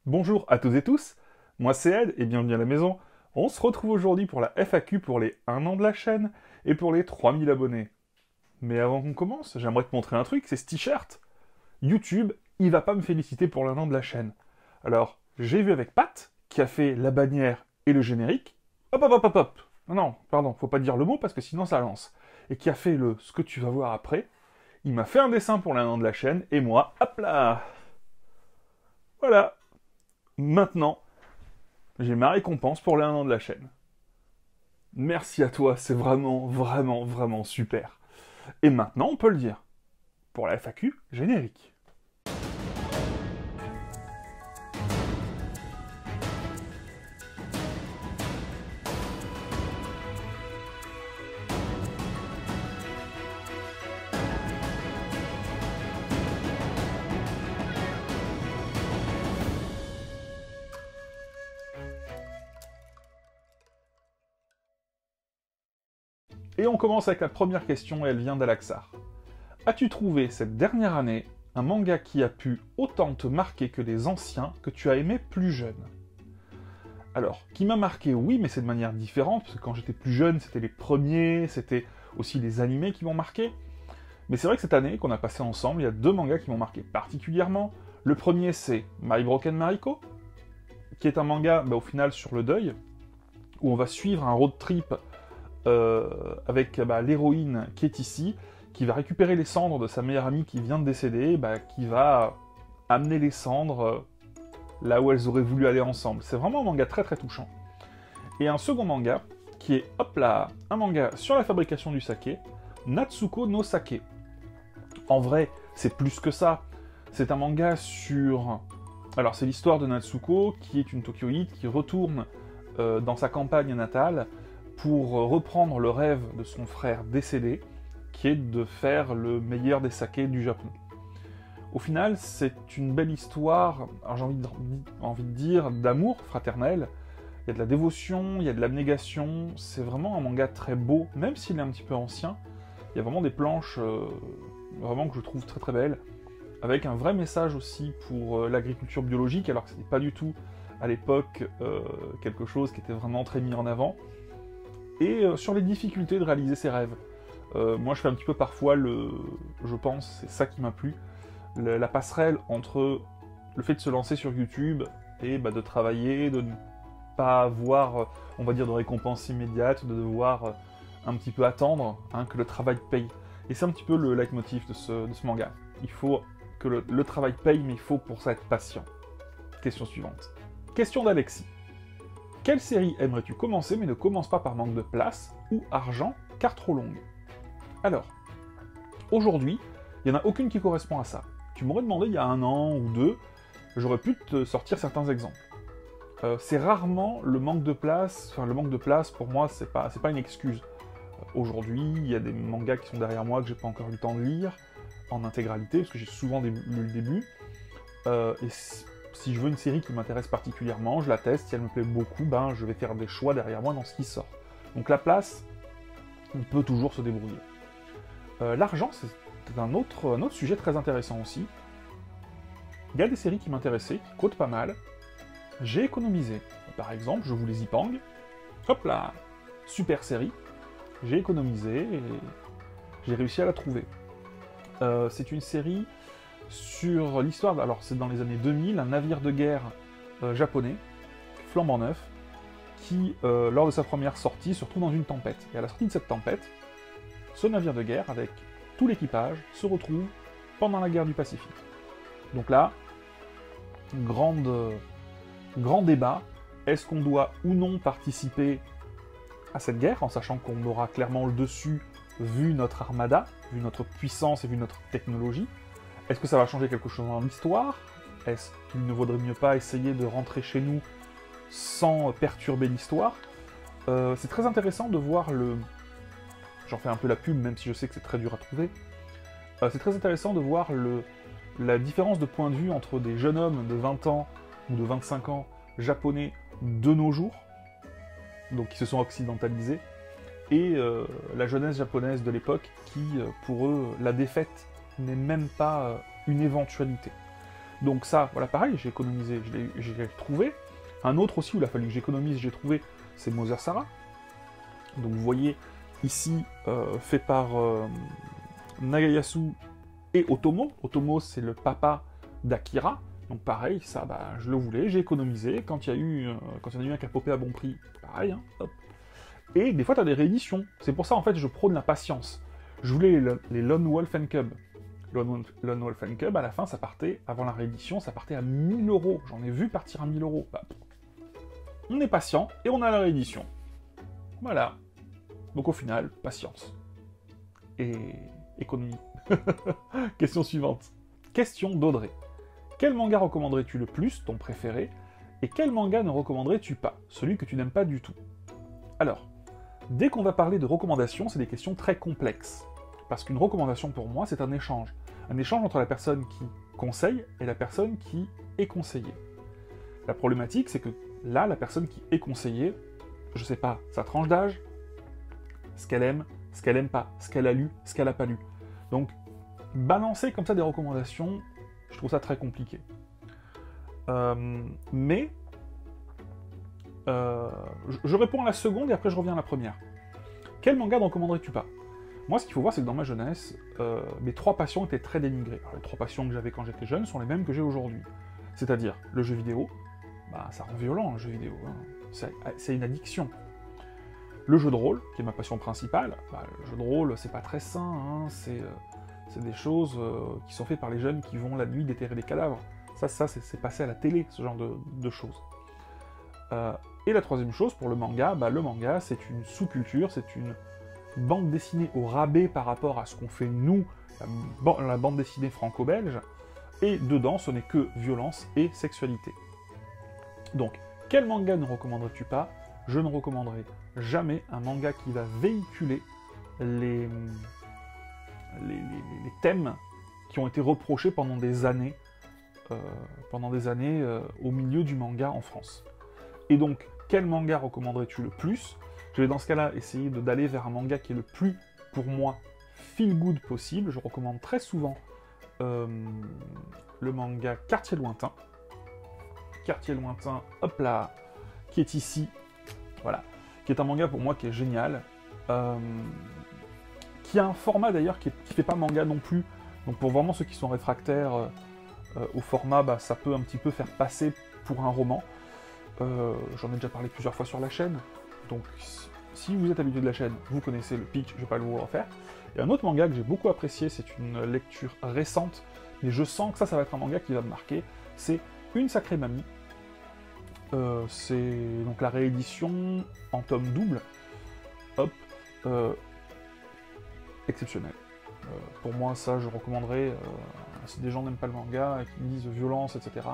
Bonjour à tous et tous, moi c'est Ed et bienvenue à la maison. On se retrouve aujourd'hui pour la FAQ pour les 1 an de la chaîne et pour les 3000 abonnés. Mais avant qu'on commence, j'aimerais te montrer un truc, c'est ce t-shirt. YouTube, il va pas me féliciter pour l'1 an de la chaîne. Alors, j'ai vu avec Pat, qui a fait la bannière et le générique. Hop hop hop hop hop. Non, pardon, faut pas dire le mot parce que sinon ça lance. Et qui a fait le ce que tu vas voir après. Il m'a fait un dessin pour l'1 an de la chaîne et moi, hop là. Voilà. Maintenant, j'ai ma récompense pour les 1 an de la chaîne. Merci à toi, c'est vraiment, vraiment, vraiment super. Et maintenant, on peut le dire. Pour la FAQ, générique. Et on commence avec la première question, et elle vient d'Alaxar. As-tu trouvé cette dernière année un manga qui a pu autant te marquer que les anciens que tu as aimés plus jeune? Alors, qui m'a marqué, oui, mais c'est de manière différente, parce que quand j'étais plus jeune, c'était les premiers, c'était aussi les animés qui m'ont marqué. Mais c'est vrai que cette année, qu'on a passé ensemble, il y a 2 mangas qui m'ont marqué particulièrement. Le premier, c'est My Broken Mariko, qui est un manga, au final, sur le deuil, où on va suivre un road trip avec l'héroïne qui est ici, qui va récupérer les cendres de sa meilleure amie qui vient de décéder, qui va amener les cendres là où elles auraient voulu aller ensemble. C'est vraiment un manga très très touchant. Et un second manga, qui est, hop là, un manga sur la fabrication du saké, Natsuko no Sake. En vrai, c'est plus que ça. C'est un manga sur... Alors, c'est l'histoire de Natsuko, qui est une Tokyoïte, qui retourne dans sa campagne natale pour reprendre le rêve de son frère décédé, qui est de faire le meilleur des sakés du Japon. Au final, c'est une belle histoire, alors j'ai envie de dire, d'amour fraternel. Il y a de la dévotion, il y a de l'abnégation, c'est vraiment un manga très beau, même s'il est un petit peu ancien. Il y a vraiment des planches vraiment que je trouve très très belles, avec un vrai message aussi pour l'agriculture biologique, alors que ce n'était pas du tout à l'époque quelque chose qui était vraiment très mis en avant. Et sur les difficultés de réaliser ses rêves. Moi, je fais un petit peu parfois je pense, c'est ça qui m'a plu, la passerelle entre le fait de se lancer sur YouTube et de travailler, de ne pas avoir, on va dire, de récompense immédiate, de devoir un petit peu attendre que le travail paye. Et c'est un petit peu le leitmotiv de ce manga. Il faut que le travail paye, mais il faut pour ça être patient. Question suivante. Question d'Alexis. Quelle série aimerais-tu commencer mais ne commence pas par manque de place ou argent car trop longue? Alors, aujourd'hui, il n'y en a aucune qui correspond à ça. Tu m'aurais demandé il y a 1 an ou 2, j'aurais pu te sortir certains exemples. C'est rarement le manque de place, enfin le manque de place pour moi c'est pas une excuse. Aujourd'hui, il y a des mangas qui sont derrière moi que j'ai pas encore eu le temps de lire en intégralité, parce que j'ai souvent lu le début. Et si je veux une série qui m'intéresse particulièrement, je la teste, si elle me plaît beaucoup, je vais faire des choix derrière moi dans ce qui sort. Donc la place, on peut toujours se débrouiller. L'argent, c'est un autre sujet très intéressant aussi. Il y a des séries qui m'intéressaient, qui coûtent pas mal. J'ai économisé. Par exemple, je voulais Zipang. Hop là, super série. J'ai économisé et j'ai réussi à la trouver. C'est une série sur l'histoire, alors c'est dans les années 2000, un navire de guerre japonais, flambant neuf, qui, lors de sa première sortie, se retrouve dans une tempête. Et à la sortie de cette tempête, ce navire de guerre, avec tout l'équipage, se retrouve pendant la guerre du Pacifique. Donc là, grand débat, est-ce qu'on doit ou non participer à cette guerre, en sachant qu'on aura clairement le dessus, vu notre armada, vu notre puissance et vu notre technologie? Est-ce que ça va changer quelque chose dans l'histoire? Est-ce qu'il ne vaudrait mieux pas essayer de rentrer chez nous sans perturber l'histoire? C'est très intéressant de voir J'en fais un peu la pub, même si je sais que c'est très dur à trouver. C'est très intéressant de voir la différence de point de vue entre des jeunes hommes de 20 ans ou de 25 ans japonais de nos jours, donc qui se sont occidentalisés, et la jeunesse japonaise de l'époque qui, pour eux, la défaite n'est même pas une éventualité. Donc ça, voilà, pareil, j'ai économisé, j'ai trouvé. Un autre aussi où il a fallu que j'économise, j'ai trouvé, c'est Mother Sarah. Donc vous voyez, ici, fait par Nagayasu et Otomo. Otomo, c'est le papa d'Akira. Donc pareil, ça, bah, je le voulais, j'ai économisé. Quand il y en a eu un qui a popé à bon prix, pareil, hein, hop. Et des fois, tu as des rééditions. C'est pour ça, en fait, je prône la patience. Je voulais les Lone Wolf and Cub. Lone Wolf and Cub, à la fin, ça partait, avant la réédition, ça partait à 1000 €. J'en ai vu partir à 1000 €. Bah, on est patient, et on a la réédition. Voilà. Donc au final, patience. Et économie. Question suivante. Question d'Audrey. Quel manga recommanderais-tu le plus, ton préféré, et quel manga ne recommanderais-tu pas, celui que tu n'aimes pas du tout? Alors, dès qu'on va parler de recommandations, c'est des questions très complexes. Parce qu'une recommandation pour moi, c'est un échange. Un échange entre la personne qui conseille et la personne qui est conseillée. La problématique, c'est que là, la personne qui est conseillée, je sais pas, sa tranche d'âge, ce qu'elle aime pas, ce qu'elle a lu, ce qu'elle a pas lu. Donc, balancer comme ça des recommandations, je trouve ça très compliqué. Je réponds à la seconde et après je reviens à la première. Quel manga ne recommanderais-tu pas? Moi, ce qu'il faut voir, c'est que dans ma jeunesse, mes 3 passions étaient très dénigrées. Alors, les 3 passions que j'avais quand j'étais jeune sont les mêmes que j'ai aujourd'hui. C'est-à-dire, le jeu vidéo, bah, ça rend violent, le jeu vidéo. Hein. C'est une addiction. Le jeu de rôle, qui est ma passion principale, bah, le jeu de rôle, c'est pas très sain, hein, c'est des choses qui sont faites par les jeunes qui vont la nuit déterrer des cadavres. Ça c'est passé à la télé, ce genre de choses. Et la troisième chose, pour le manga, bah, le manga, c'est une sous-culture, c'est une bande dessinée au rabais par rapport à ce qu'on fait nous, la bande dessinée franco-belge, et dedans, ce n'est que violence et sexualité. Donc, quel manga ne recommanderais-tu pas? Je ne recommanderai jamais un manga qui va véhiculer les thèmes qui ont été reprochés pendant des années au milieu du manga en France. Et donc, quel manga recommanderais-tu le plus? Je vais dans ce cas-là essayer d'aller vers un manga qui est le plus, pour moi, feel good possible. Je recommande très souvent le manga Quartier Lointain. Quartier Lointain, hop là, qui est ici, voilà, qui est un manga pour moi qui est génial, qui a un format d'ailleurs qui fait pas manga non plus, donc pour vraiment ceux qui sont réfractaires au format, bah, ça peut un petit peu faire passer pour un roman. J'en ai déjà parlé plusieurs fois sur la chaîne, donc si vous êtes habitué de la chaîne, vous connaissez le pitch, je vais pas le vous refaire. Et un autre manga que j'ai beaucoup apprécié, c'est une lecture récente, mais je sens que ça va être un manga qui va me marquer, c'est Une sacrée mamie. C'est donc la réédition en tome double. Hop, exceptionnel. Pour moi, ça, je recommanderais, si des gens n'aiment pas le manga et qui disent violence, etc.,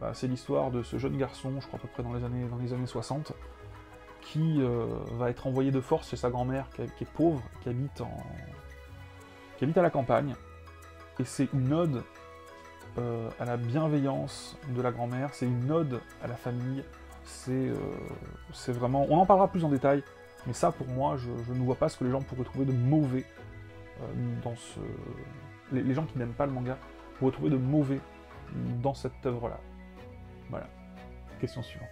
bah, c'est l'histoire de ce jeune garçon, je crois à peu près dans les années 60, qui va être envoyé de force chez sa grand-mère, qui est pauvre, qui habite à la campagne, et c'est une ode à la bienveillance de la grand-mère, c'est une ode à la famille, c'est vraiment... On en parlera plus en détail, mais ça, pour moi, je ne vois pas ce que les gens pourraient trouver de mauvais dans ce... Les gens qui n'aiment pas le manga pourraient trouver de mauvais dans cette œuvre-là. Voilà. Question suivante.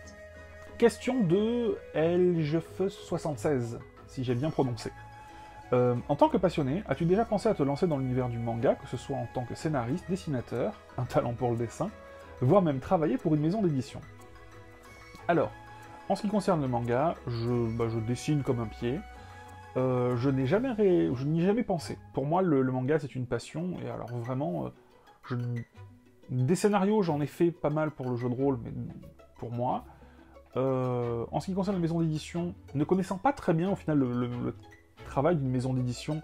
Question de LJF76, si j'ai bien prononcé. En tant que passionné, as-tu déjà pensé à te lancer dans l'univers du manga, que ce soit en tant que scénariste, dessinateur, un talent pour le dessin, voire même travailler pour une maison d'édition? Alors, en ce qui concerne le manga, je dessine comme un pied. Je n'y ai jamais pensé. Pour moi, le manga, c'est une passion, et alors vraiment, des scénarios, j'en ai fait pas mal pour le jeu de rôle, mais pour moi. En ce qui concerne la maison d'édition, ne connaissant pas très bien, au final, le travail d'une maison d'édition,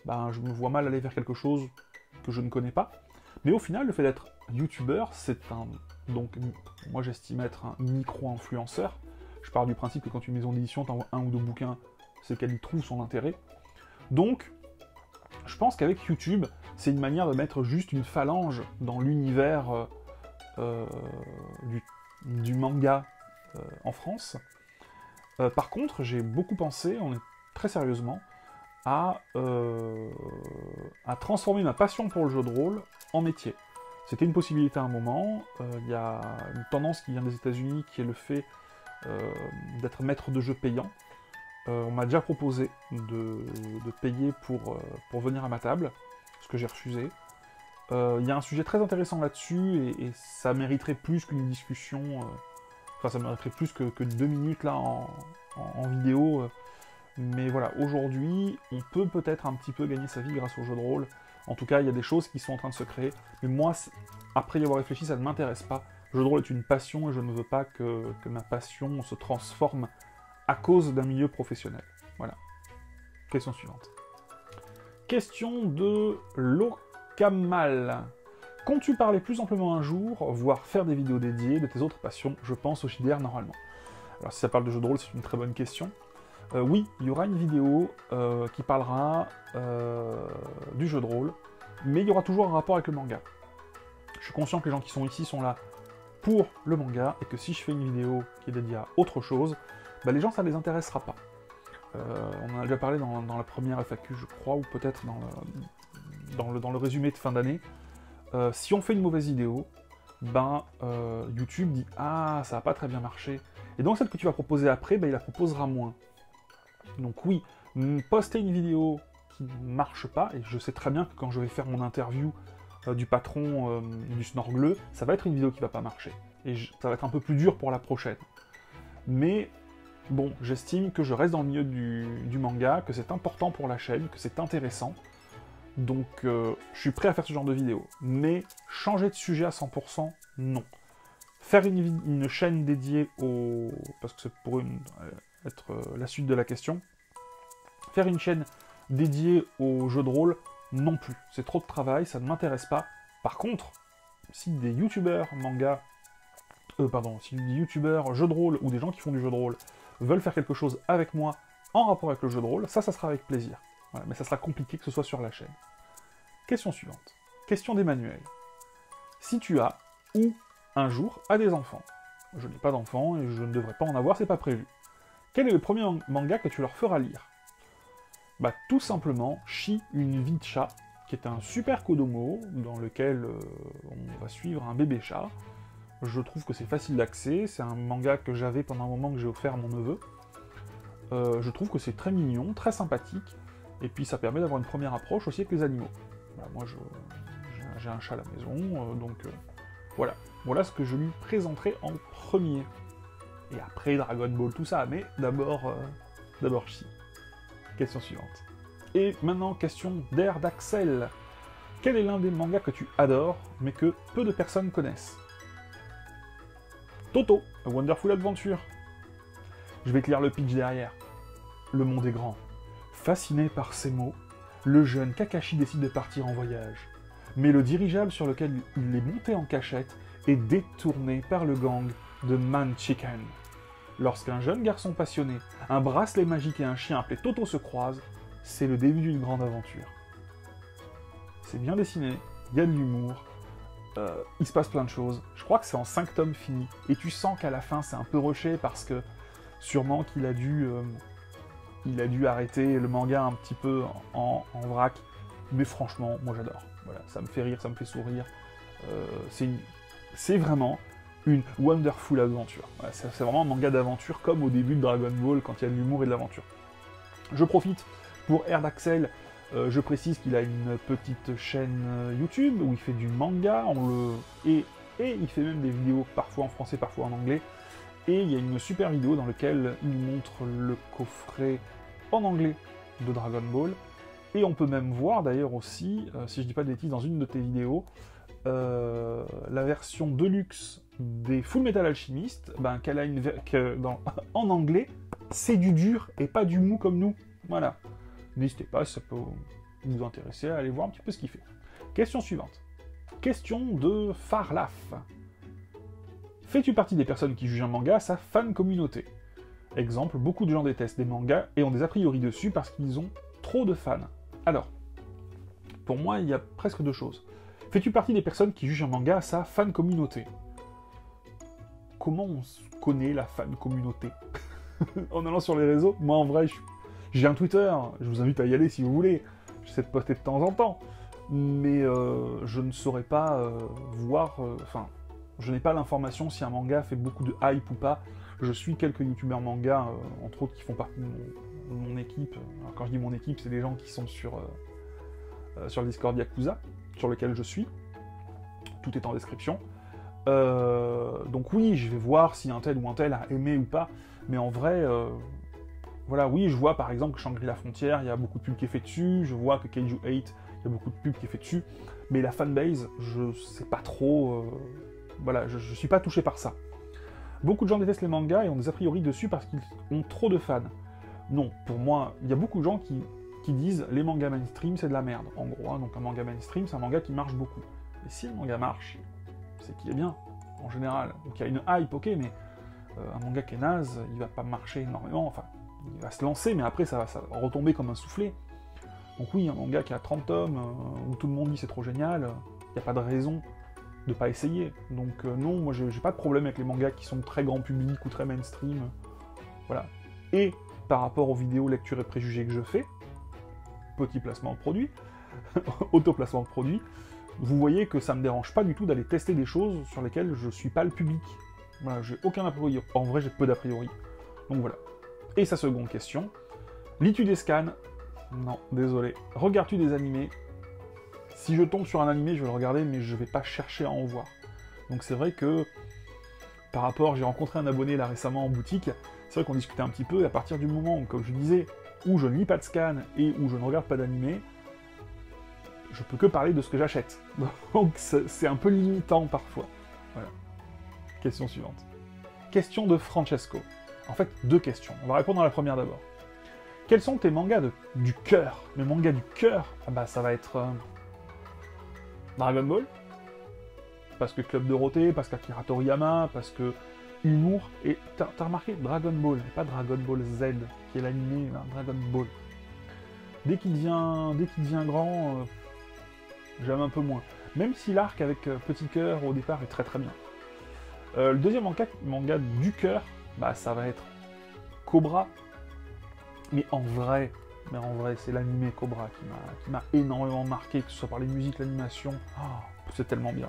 ben, je me vois mal aller vers quelque chose que je ne connais pas. Mais au final, le fait d'être youtubeur, donc, moi j'estime être un micro-influenceur. Je pars du principe que quand une maison d'édition t'envoie 1 ou 2 bouquins, c'est qu'elle y trouve son intérêt. Donc, je pense qu'avec YouTube, c'est une manière de mettre juste une phalange dans l'univers du manga en France. Par contre, j'ai beaucoup pensé, très sérieusement, à transformer ma passion pour le jeu de rôle en métier. C'était une possibilité à un moment. Il y a une tendance qui vient des États-Unis qui est le fait d'être maître de jeu payant. On m'a déjà proposé de payer pour venir à ma table, ce que j'ai refusé. Il y a un sujet très intéressant là-dessus, et ça mériterait plus qu'une discussion, enfin ça mériterait plus que 2 minutes là en vidéo, mais voilà, aujourd'hui, on peut peut-être un petit peu gagner sa vie grâce au jeu de rôle. En tout cas, il y a des choses qui sont en train de se créer, mais moi, après y avoir réfléchi, ça ne m'intéresse pas. Le jeu de rôle est une passion, et je ne veux pas que ma passion se transforme à cause d'un milieu professionnel. Voilà. Question suivante. Question de Lokamal. Comptes-tu parler plus amplement un jour, voire faire des vidéos dédiées de tes autres passions? Je pense au JDR normalement. Alors si ça parle de jeu de rôle, c'est une très bonne question. Oui, il y aura une vidéo qui parlera du jeu de rôle, mais il y aura toujours un rapport avec le manga. Je suis conscient que les gens qui sont ici sont là pour le manga, et que si je fais une vidéo qui est dédiée à autre chose, bah les gens, ça ne les intéressera pas. On en a déjà parlé dans la première FAQ, je crois, ou peut-être dans le résumé de fin d'année. Si on fait une mauvaise vidéo, ben YouTube dit « Ah, ça n'a pas très bien marché ». Et donc celle que tu vas proposer après, ben, il la proposera moins. Donc oui, poster une vidéo qui ne marche pas, et je sais très bien que quand je vais faire mon interview du patron du Snorgleux, ça va être une vidéo qui va pas marcher. Et ça va être un peu plus dur pour la prochaine. Mais bon, j'estime que je reste dans le milieu du manga, que c'est important pour la chaîne, que c'est intéressant. Donc je suis prêt à faire ce genre de vidéo. Mais changer de sujet à 100%, non. Faire une chaîne dédiée au... parce que c'est pour être la suite de la question. Faire une chaîne dédiée au jeu de rôle, non plus. C'est trop de travail, ça ne m'intéresse pas. Par contre, si des youtubeurs manga... si des youtubeurs jeux de rôle, ou des gens qui font du jeu de rôle, veulent faire quelque chose avec moi en rapport avec le jeu de rôle, ça sera avec plaisir. Voilà, mais ça sera compliqué que ce soit sur la chaîne. Question suivante. Question d'Emmanuel. Si tu as, ou un jour, as des enfants. Je n'ai pas d'enfants, et je ne devrais pas en avoir, c'est pas prévu. Quel est le premier manga que tu leur feras lire? Bah tout simplement, Shi, une vie de chat, qui est un super kodomo, dans lequel on va suivre un bébé chat. Je trouve que c'est facile d'accès, c'est un manga que j'avais pendant un moment que j'ai offert à mon neveu. Je trouve que c'est très mignon, très sympathique, et puis ça permet d'avoir une première approche aussi avec les animaux. Voilà, moi j'ai un chat à la maison, donc voilà. Voilà ce que je lui présenterai en premier. Et après Dragon Ball, tout ça, mais d'abord Shi. Question suivante. Et maintenant, question d'Air d'Axel. Quel est l'un des mangas que tu adores, mais que peu de personnes connaissent? Toto, A Wonderful Adventure. Je vais te lire le pitch derrière. Le monde est grand. Fasciné par ces mots, le jeune Kakashi décide de partir en voyage. Mais le dirigeable sur lequel il est monté en cachette est détourné par le gang de Man Chicken. Lorsqu'un jeune garçon passionné, un bracelet magique et un chien appelé Toto se croisent, c'est le début d'une grande aventure. C'est bien dessiné, il y a de l'humour, il se passe plein de choses. Je crois que c'est en 5 tomes fini. Et tu sens qu'à la fin, c'est un peu rushé parce que sûrement qu'il a dû arrêter le manga un petit peu en vrac. Mais franchement, moi j'adore. Voilà, ça me fait rire, ça me fait sourire. C'est vraiment une wonderful adventure. Voilà, c'est vraiment un manga d'aventure comme au début de Dragon Ball quand il y a de l'humour et de l'aventure. Je profite pour Air d'Axel. Je précise qu'il a une petite chaîne YouTube où il fait du manga, et il fait même des vidéos parfois en français, parfois en anglais. Et il y a une super vidéo dans laquelle il montre le coffret en anglais de Dragon Ball. Et on peut même voir d'ailleurs aussi, si je dis pas de bêtises, dans une de tes vidéos, la version deluxe des Full Metal Alchemist, qu'elle a en anglais, c'est du dur et pas du mou comme nous. Voilà. N'hésitez pas, si ça peut vous intéresser, à aller voir un petit peu ce qu'il fait. Question suivante. Question de Farlaf. Fais-tu partie des personnes qui jugent un manga à sa fan communauté? Exemple, beaucoup de gens détestent des mangas et ont des a priori dessus parce qu'ils ont trop de fans. Alors, pour moi, il y a presque deux choses. Fais-tu partie des personnes qui jugent un manga à sa fan communauté? Comment on connaît la fan communauté? En allant sur les réseaux? Moi, en vrai, j'ai un Twitter, je vous invite à y aller si vous voulez. J'essaie de poster de temps en temps. mais je ne saurais pas voir... Enfin, je n'ai pas l'information si un manga fait beaucoup de hype ou pas. Je suis quelques youtubeurs manga, entre autres, qui font partie de mon équipe. Alors, quand je dis mon équipe, c'est des gens qui sont sur le Discord Yakuza, sur lequel je suis. Tout est en description. Donc oui, je vais voir si un tel ou un tel a aimé ou pas, mais en vrai, voilà, oui, je vois par exemple que Shangri-La Frontière, il y a beaucoup de pubs qui est fait dessus, je vois que Keiju 8, il y a beaucoup de pubs qui est fait dessus, mais la fanbase, je sais pas trop, voilà, je suis pas touché par ça. Beaucoup de gens détestent les mangas et ont des a priori dessus parce qu'ils ont trop de fans. Non, pour moi, il y a beaucoup de gens qui disent les mangas mainstream c'est de la merde, en gros, hein, donc un manga mainstream c'est un manga qui marche beaucoup. Mais si le manga marche, c'est qu'il est bien, en général. Donc il y a une hype, ok, mais un manga qui est naze, il va pas marcher énormément, enfin, il va se lancer, mais après ça va retomber comme un soufflet. Donc oui, un manga qui a 30 tomes, où tout le monde dit c'est trop génial, il n'y a pas de raison de pas essayer. Donc non, moi j'ai pas de problème avec les mangas qui sont très grand public ou très mainstream, voilà. Et par rapport aux vidéos lecture et préjugés que je fais, petit placement de produit, auto-placement de produit, vous voyez que ça me dérange pas du tout d'aller tester des choses sur lesquelles je suis pas le public. Voilà, j'ai aucun a priori. En vrai, j'ai peu d'a priori. Donc voilà. Et sa seconde question. Lis-tu des scans? Non, désolé. Regardes-tu des animés? Si je tombe sur un animé, je vais le regarder, mais je vais pas chercher à en voir. Donc c'est vrai que, par rapport, j'ai rencontré un abonné là récemment en boutique, c'est vrai qu'on discutait un petit peu, et à partir du moment où, comme je disais, où je ne lis pas de scan et où je ne regarde pas d'animé, je peux que parler de ce que j'achète. Donc c'est un peu limitant parfois. Voilà. Question suivante. Question de Francesco. En fait, deux questions. On va répondre à la première d'abord. Quels sont tes mangas du cœur? Mes mangas du cœur, ah bah ça va être Dragon Ball, parce que Club Dorothée, parce qu'Akira Toriyama, parce que humour, et t'as remarqué Dragon Ball, et pas Dragon Ball Z, qui est l'animé, Dragon Ball. Dès qu'il devient grand, j'aime un peu moins. Même si l'arc avec Petit Cœur au départ est très très bien. Le deuxième manga du cœur, bah ça va être Cobra. Mais en vrai, c'est l'animé Cobra qui m'a énormément marqué, que ce soit par les musiques, l'animation, c'est tellement bien.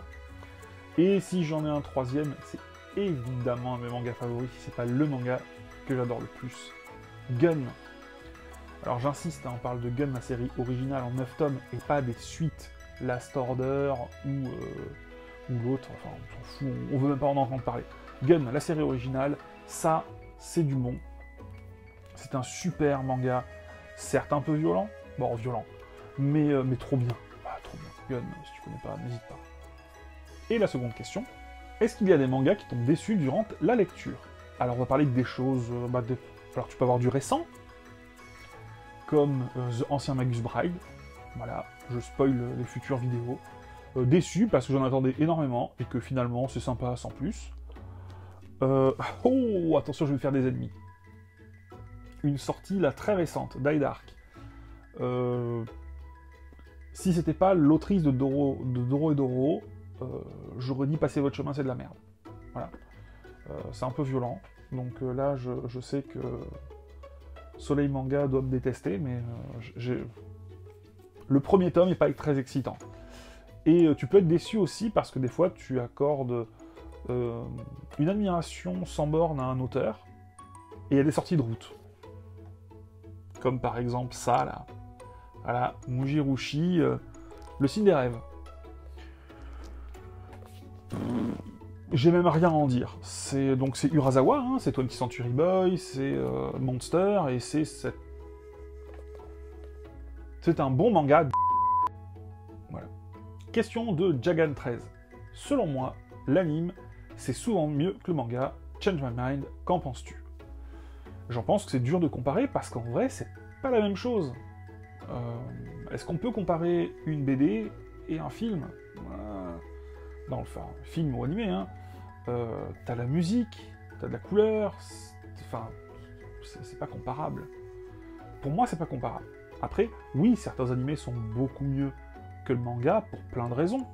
Et si j'en ai un troisième, c'est évidemment un de mes mangas favoris, si c'est pas le manga que j'adore le plus. Gun. Alors j'insiste, on parle de Gun, la série originale en 9 tomes, et pas des suites Last Order ou l'autre, enfin on s'en fout, on veut même pas en entendre parler. Gun, la série originale, ça, c'est du bon. C'est un super manga, certes un peu violent, mais trop bien. Ah, trop bien. Gun, si tu connais pas, n'hésite pas. Et la seconde question, est-ce qu'il y a des mangas qui t'ont déçu durant la lecture? Alors on va parler des choses, alors tu peux avoir du récent, comme The Ancien Magus Bride, voilà, je spoil les futures vidéos. Déçu parce que j'en attendais énormément, et que finalement c'est sympa sans plus. Oh, attention, je vais me faire des ennemis. Une sortie là très récente, Die Dark. Si c'était pas l'autrice de Doro et Doro, j'aurais dit passer votre chemin, c'est de la merde. Voilà. C'est un peu violent, donc là je sais que Soleil Manga doit me détester, mais le premier tome n'est pas très excitant. Et tu peux être déçu aussi parce que des fois tu accordes une admiration sans borne à un auteur, et il y a des sorties de route. Comme par exemple ça, là. Voilà, Mujirushi, le signe des rêves. J'ai même rien à en dire. C'est Urasawa, hein, c'est 20th Century Boy, c'est Monster, et c'est un bon manga. Voilà. Question de Jagan13. Selon moi, l'anime, c'est souvent mieux que le manga. Change my mind, qu'en penses-tu? J'en pense que c'est dur de comparer, parce qu'en vrai, c'est pas la même chose. Est-ce qu'on peut comparer une BD et un film? Dans le film ou animé, hein, t'as la musique, t'as de la couleur, enfin, c'est pas comparable. Pour moi, c'est pas comparable. Après, oui, certains animés sont beaucoup mieux que le manga pour plein de raisons.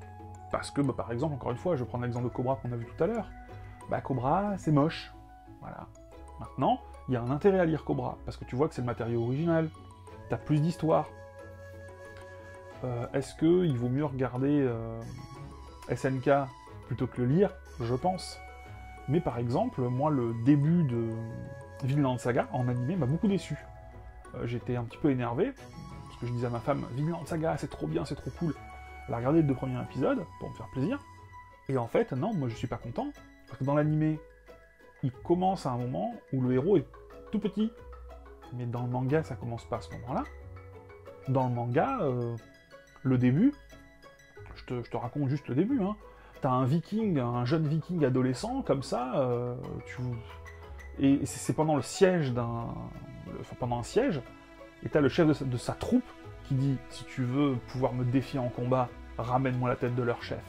Parce que, par exemple, encore une fois, je prends l'exemple de Cobra qu'on a vu tout à l'heure. Cobra, c'est moche. Voilà. Maintenant, il y a un intérêt à lire Cobra, parce que tu vois que c'est le matériau original. T'as plus d'histoire. Est-ce qu'il vaut mieux regarder SNK plutôt que le lire? Je pense. Mais par exemple, moi, le début de Vinland Saga en animé m'a beaucoup déçu. J'étais un petit peu énervé, parce que je disais à ma femme, Vinland Saga, c'est trop bien, c'est trop cool. Elle a regardé les 2 premiers épisodes, pour me faire plaisir. Et en fait, non, moi je suis pas content, parce que dans l'animé, il commence à un moment où le héros est tout petit. Mais dans le manga, ça commence pas à ce moment-là. Dans le manga, le début, je te raconte juste le début, hein. T'as un viking, un jeune viking adolescent, comme ça, et c'est pendant le siège pendant un siège, et t'as le chef de sa troupe qui dit « Si tu veux pouvoir me défier en combat, ramène-moi la tête de leur chef. »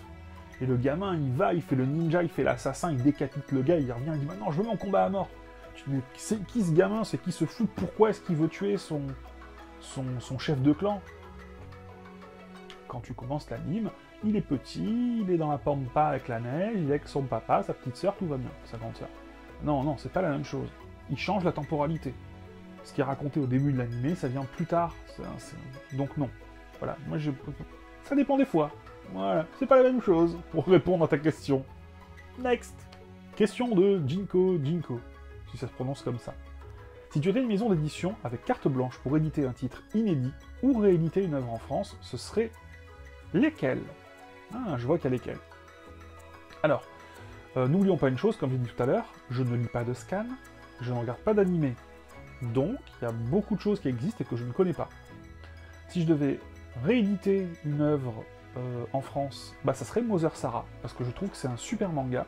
Et le gamin, il va, il fait le ninja, il fait l'assassin, il décapite le gars, il revient, il dit « Maintenant, je veux mon combat à mort !» Tu te dis « C'est qui ce gamin? C'est qui ce fou? Pourquoi est-ce qu'il veut tuer son chef de clan ?» Quand tu commences l'anime, il est petit, il est dans la pampa avec la neige, il est avec son papa, sa petite sœur, tout va bien, sa grande sœur. Non, non, c'est pas la même chose. Il change la temporalité. Ce qui est raconté au début de l'animé, ça vient plus tard. Donc non. Voilà, moi ça dépend des fois. Voilà, c'est pas la même chose, pour répondre à ta question. Next. Question de Jinko, si ça se prononce comme ça. Si tu étais une maison d'édition avec carte blanche pour éditer un titre inédit ou rééditer une œuvre en France, ce serait lesquels? Ah, je vois qu'il y a lesquels. Alors, n'oublions pas une chose, comme j'ai dit tout à l'heure, je ne lis pas de scan, je ne regarde pas d'animé. Donc, il y a beaucoup de choses qui existent et que je ne connais pas. Si je devais rééditer une œuvre en France, bah ça serait Mother Sarah, parce que je trouve que c'est un super manga,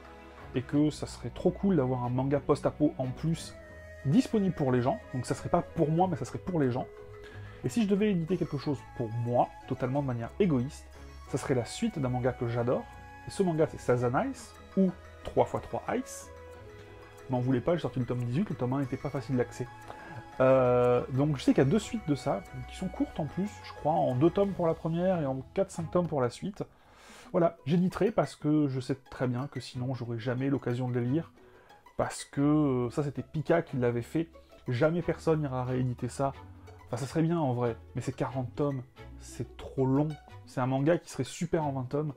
et que ça serait trop cool d'avoir un manga post-apo en plus disponible pour les gens, donc ça serait pas pour moi, mais ça serait pour les gens. Et si je devais éditer quelque chose pour moi, totalement de manière égoïste, ça serait la suite d'un manga que j'adore, et ce manga c'est Sazan Ice, ou 3x3 Ice. M'en voulez pas, j'ai sorti le tome 18, le tome 1 n'était pas facile d'accès. Donc je sais qu'il y a 2 suites de ça, qui sont courtes en plus, je crois, en 2 tomes pour la première et en 4-5 tomes pour la suite. Voilà, j'éditerai parce que je sais très bien que sinon j'aurais jamais l'occasion de les lire, parce que ça c'était Pika qui l'avait fait, jamais personne n'ira rééditer ça. Enfin ça serait bien en vrai, mais c'est 40 tomes, c'est trop long, c'est un manga qui serait super en 20 tomes.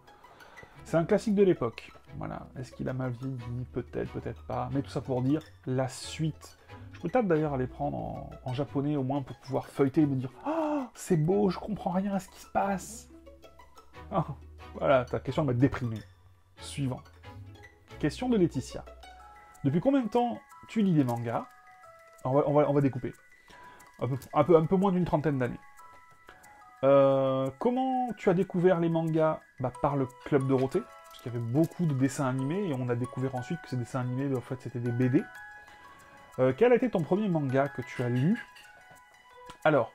C'est un classique de l'époque, voilà. Est-ce qu'il a mal vieilli? Peut-être, peut-être pas, mais tout ça pour dire, la suite... Je peux peut-être d'ailleurs aller prendre en japonais au moins pour pouvoir feuilleter et me dire « Ah, c'est beau, je comprends rien à ce qui se passe !» Ah, voilà, ta question m'a déprimé. Suivant. Question de Laetitia. Depuis combien de temps tu lis des mangas? On va découper. Un peu moins d'une trentaine d'années. Comment tu as découvert les mangas? Bah, par le Club Dorothée, parce qu'il y avait beaucoup de dessins animés, et on a découvert ensuite que ces dessins animés, en fait, c'était des BD. Quel a été ton premier manga que tu as lu? Alors,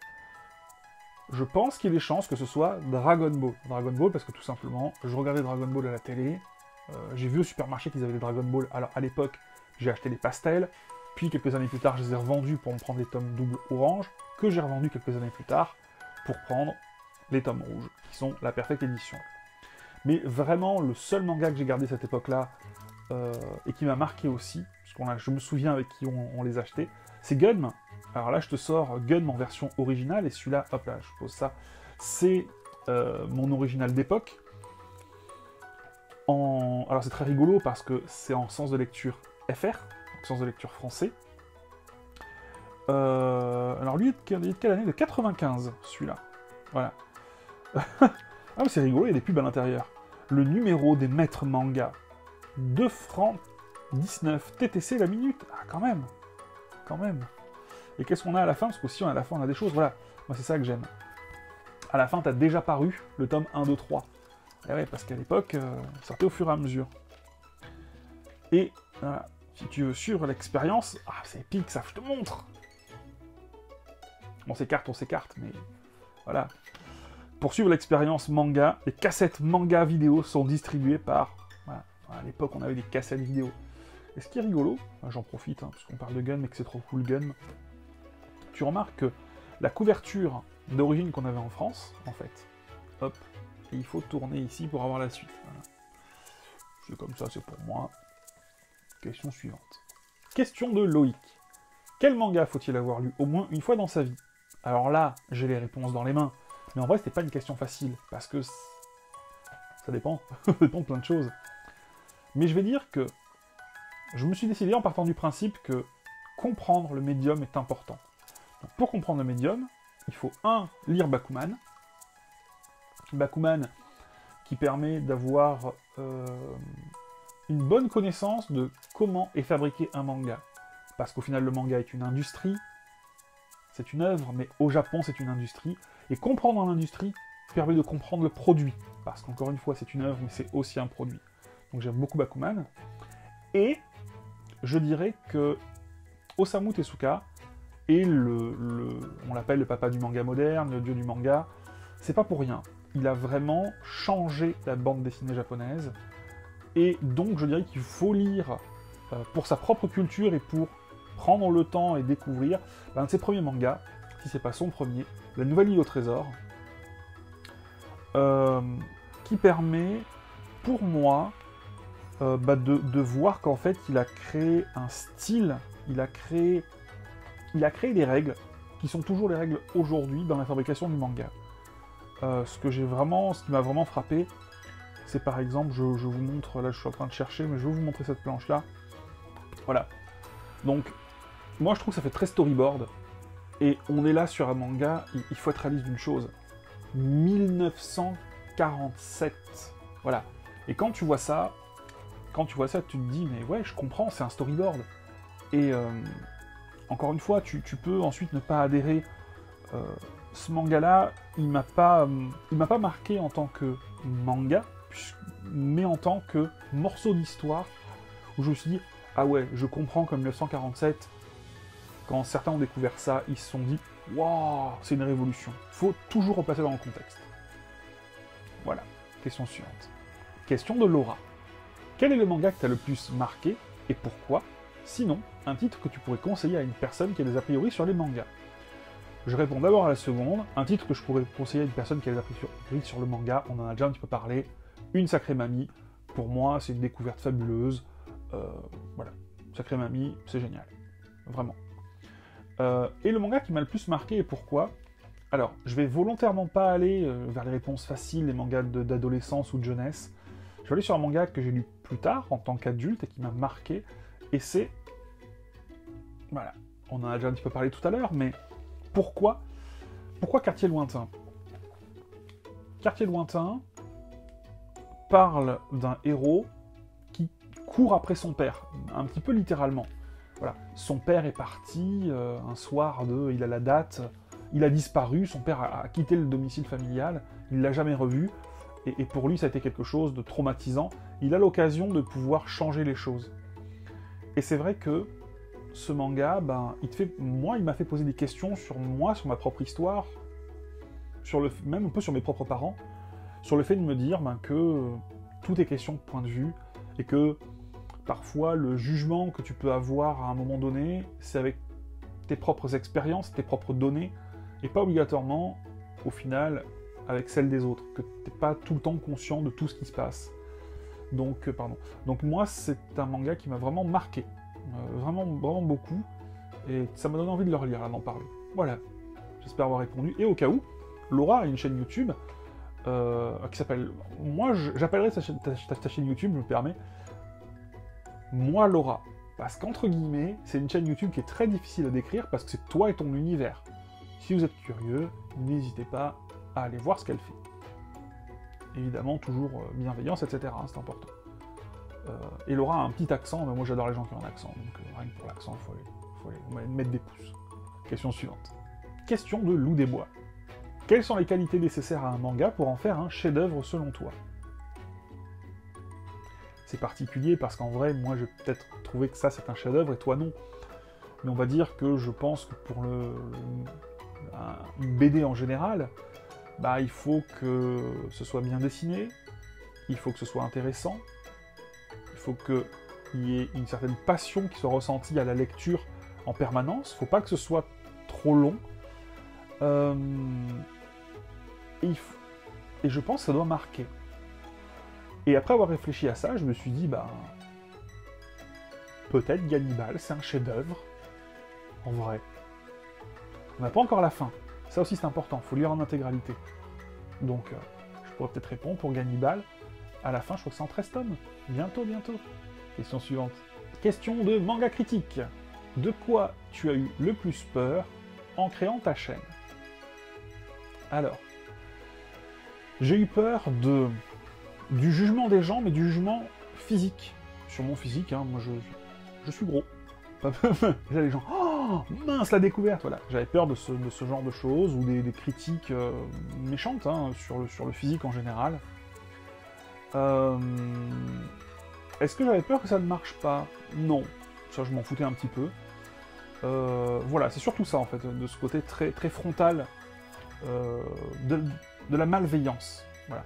je pense qu'il y a des chances que ce soit Dragon Ball. Dragon Ball, parce que tout simplement, je regardais Dragon Ball à la télé, j'ai vu au supermarché qu'ils avaient des Dragon Ball. Alors, à l'époque, j'ai acheté des pastels, puis quelques années plus tard, je les ai revendus pour me prendre les tomes double orange, que j'ai revendus quelques années plus tard pour prendre les tomes rouges, qui sont la perfecte édition. Mais vraiment, le seul manga que j'ai gardé à cette époque-là, et qui m'a marqué aussi, puisque je me souviens avec qui on les achetait, c'est Gunm. Alors là, je te sors Gunm en version originale, et celui-là, hop là, je pose ça, c'est mon original d'époque. Alors c'est très rigolo, parce que c'est en sens de lecture FR, donc sens de lecture français. Alors lui, il est de quelle année? De 95, celui-là. Voilà. Ah mais c'est rigolo, il y a des pubs à l'intérieur. Le numéro des maîtres manga. 2 francs 19 TTC la minute. Ah, quand même. Quand même. Et qu'est-ce qu'on a à la fin? Parce qu'aussi, à la fin, on a des choses. Voilà. Moi, c'est ça que j'aime. À la fin, t'as déjà paru le tome 1, 2, 3. Et ouais, parce qu'à l'époque, ça sortait au fur et à mesure. Et, voilà. Si tu veux suivre l'expérience... Ah, c'est épique, ça, je te montre. On s'écarte, mais... Voilà. Pour suivre l'expérience manga, les cassettes manga vidéo sont distribuées par... Voilà. À l'époque, on avait des cassettes vidéo. Et ce qui est rigolo, j'en profite, hein, puisqu'on parle de Gunm et que c'est trop cool Gunm, tu remarques que la couverture d'origine qu'on avait en France, en fait, hop, et il faut tourner ici pour avoir la suite. Voilà. C'est comme ça, c'est pour moi. Question suivante. Question de Loïc. Quel manga faut-il avoir lu au moins une fois dans sa vie? Alors là, j'ai les réponses dans les mains. Mais en vrai, c'était pas une question facile, parce que ça dépend, ça dépend de plein de choses. Mais je vais dire que je me suis décidé en partant du principe que comprendre le médium est important. Donc, pour comprendre le médium, il faut lire Bakuman. Bakuman qui permet d'avoir une bonne connaissance de comment est fabriqué un manga. Parce qu'au final, le manga est une industrie, c'est une œuvre, mais au Japon, c'est une industrie. Et comprendre l'industrie permet de comprendre le produit. Parce qu'encore une fois, c'est une œuvre, mais c'est aussi un produit. Donc j'aime beaucoup Bakuman. Et je dirais que Osamu Tezuka est on l'appelle le papa du manga moderne, le dieu du manga. C'est pas pour rien. Il a vraiment changé la bande dessinée japonaise. Et donc je dirais qu'il faut lire pour sa propre culture et pour prendre le temps et découvrir un de ses premiers mangas, si c'est pas son premier, La Nouvelle Île au Trésor, qui permet, pour moi, de voir qu'en fait, il a créé un style, il a créé des règles, qui sont toujours les règles aujourd'hui dans la fabrication du manga. Ce qui m'a vraiment frappé, c'est par exemple, je vous montre, là je suis en train de chercher, mais je vais vous montrer cette planche-là. Voilà. Donc, moi je trouve que ça fait très storyboard, et on est là sur un manga, il faut être réaliste d'une chose. 1947. Voilà. Et quand tu vois ça, tu te dis, mais ouais, je comprends, c'est un storyboard. Et encore une fois, tu peux ensuite ne pas adhérer. Ce manga-là, il m'a pas marqué en tant que manga, mais en tant que morceau d'histoire, où je me suis dit, ah ouais, je comprends comme 1947, quand certains ont découvert ça, ils se sont dit, waouh, c'est une révolution. Il faut toujours replacer dans le contexte. Voilà, question suivante. Question de Laura. Quel est le manga que t'as le plus marqué, et pourquoi? Sinon, un titre que tu pourrais conseiller à une personne qui a des a priori sur les mangas. Je réponds d'abord à la seconde. Un titre que je pourrais conseiller à une personne qui a des a priori sur le manga, on en a déjà un petit peu parlé, Une Sacrée Mamie. Pour moi, c'est une découverte fabuleuse. Voilà, Sacrée Mamie, c'est génial. Vraiment. Et le manga qui m'a le plus marqué, et pourquoi? Alors, je vais volontairement pas aller vers les réponses faciles, les mangas d'adolescence ou de jeunesse. Je vais aller sur un manga que j'ai lu plus tard, en tant qu'adulte, et qui m'a marqué, et c'est... Voilà, on en a déjà un petit peu parlé tout à l'heure, mais pourquoi Quartier Lointain? Quartier Lointain parle d'un héros qui court après son père, un petit peu littéralement. Voilà, son père est parti un soir il a la date, il a disparu, son père a quitté le domicile familial, il l'a jamais revu, et pour lui ça a été quelque chose de traumatisant. Il a l'occasion de pouvoir changer les choses. Et c'est vrai que ce manga, il m'a fait poser des questions sur moi, sur ma propre histoire, même un peu sur mes propres parents, sur le fait de me dire que tout est question de point de vue, et que parfois le jugement que tu peux avoir à un moment donné, c'est avec tes propres expériences, tes propres données, et pas obligatoirement, au final, avec celles des autres, que t'es pas tout le temps conscient de tout ce qui se passe. Donc, Donc moi, c'est un manga qui m'a vraiment marqué. Vraiment, vraiment beaucoup. Et ça m'a donné envie de le relire, là, d'en parler. Voilà. J'espère avoir répondu. Et au cas où, Laura a une chaîne YouTube qui s'appelle... Moi, j'appellerai ta chaîne YouTube, je me permets. Moi, Laura. Parce qu'entre guillemets, c'est une chaîne YouTube qui est très difficile à décrire parce que c'est toi et ton univers. Si vous êtes curieux, n'hésitez pas à aller voir ce qu'elle fait. Évidemment, toujours bienveillance, etc. Hein, c'est important. Et Laura a un petit accent, mais moi j'adore les gens qui ont un accent, donc rien que pour l'accent, il faut aller mettre des pouces. Question suivante. Question de Loup des Bois. Quelles sont les qualités nécessaires à un manga pour en faire un chef-d'œuvre selon toi? C'est particulier parce qu'en vrai, moi je vais peut-être trouver que ça c'est un chef-d'œuvre et toi non. Mais on va dire que je pense que pour une BD en général, il faut que ce soit bien dessiné, il faut que ce soit intéressant, il faut qu'il y ait une certaine passion qui soit ressentie à la lecture en permanence, il ne faut pas que ce soit trop long. Et je pense que ça doit marquer. Et après avoir réfléchi à ça, je me suis dit, peut-être Gannibal, c'est un chef-d'œuvre, en vrai. On n'a pas encore la fin. Ça aussi c'est important, il faut lire en intégralité. Donc, je pourrais peut-être répondre pour Gannibal. À la fin, je crois que c'est en 13 tomes. Bientôt, bientôt. Question suivante. Question de manga critique. De quoi tu as eu le plus peur en créant ta chaîne? Alors, j'ai eu peur du jugement des gens, mais du jugement physique. Sur mon physique, hein, moi je suis gros. J'ai les gens, oh mince la découverte, voilà. J'avais peur de ce genre de choses, ou des critiques méchantes hein, sur le physique en général. Est-ce que j'avais peur que ça ne marche pas? Non. Ça, je m'en foutais un petit peu. Voilà, c'est surtout ça, en fait, de ce côté très, très frontal de la malveillance. Voilà.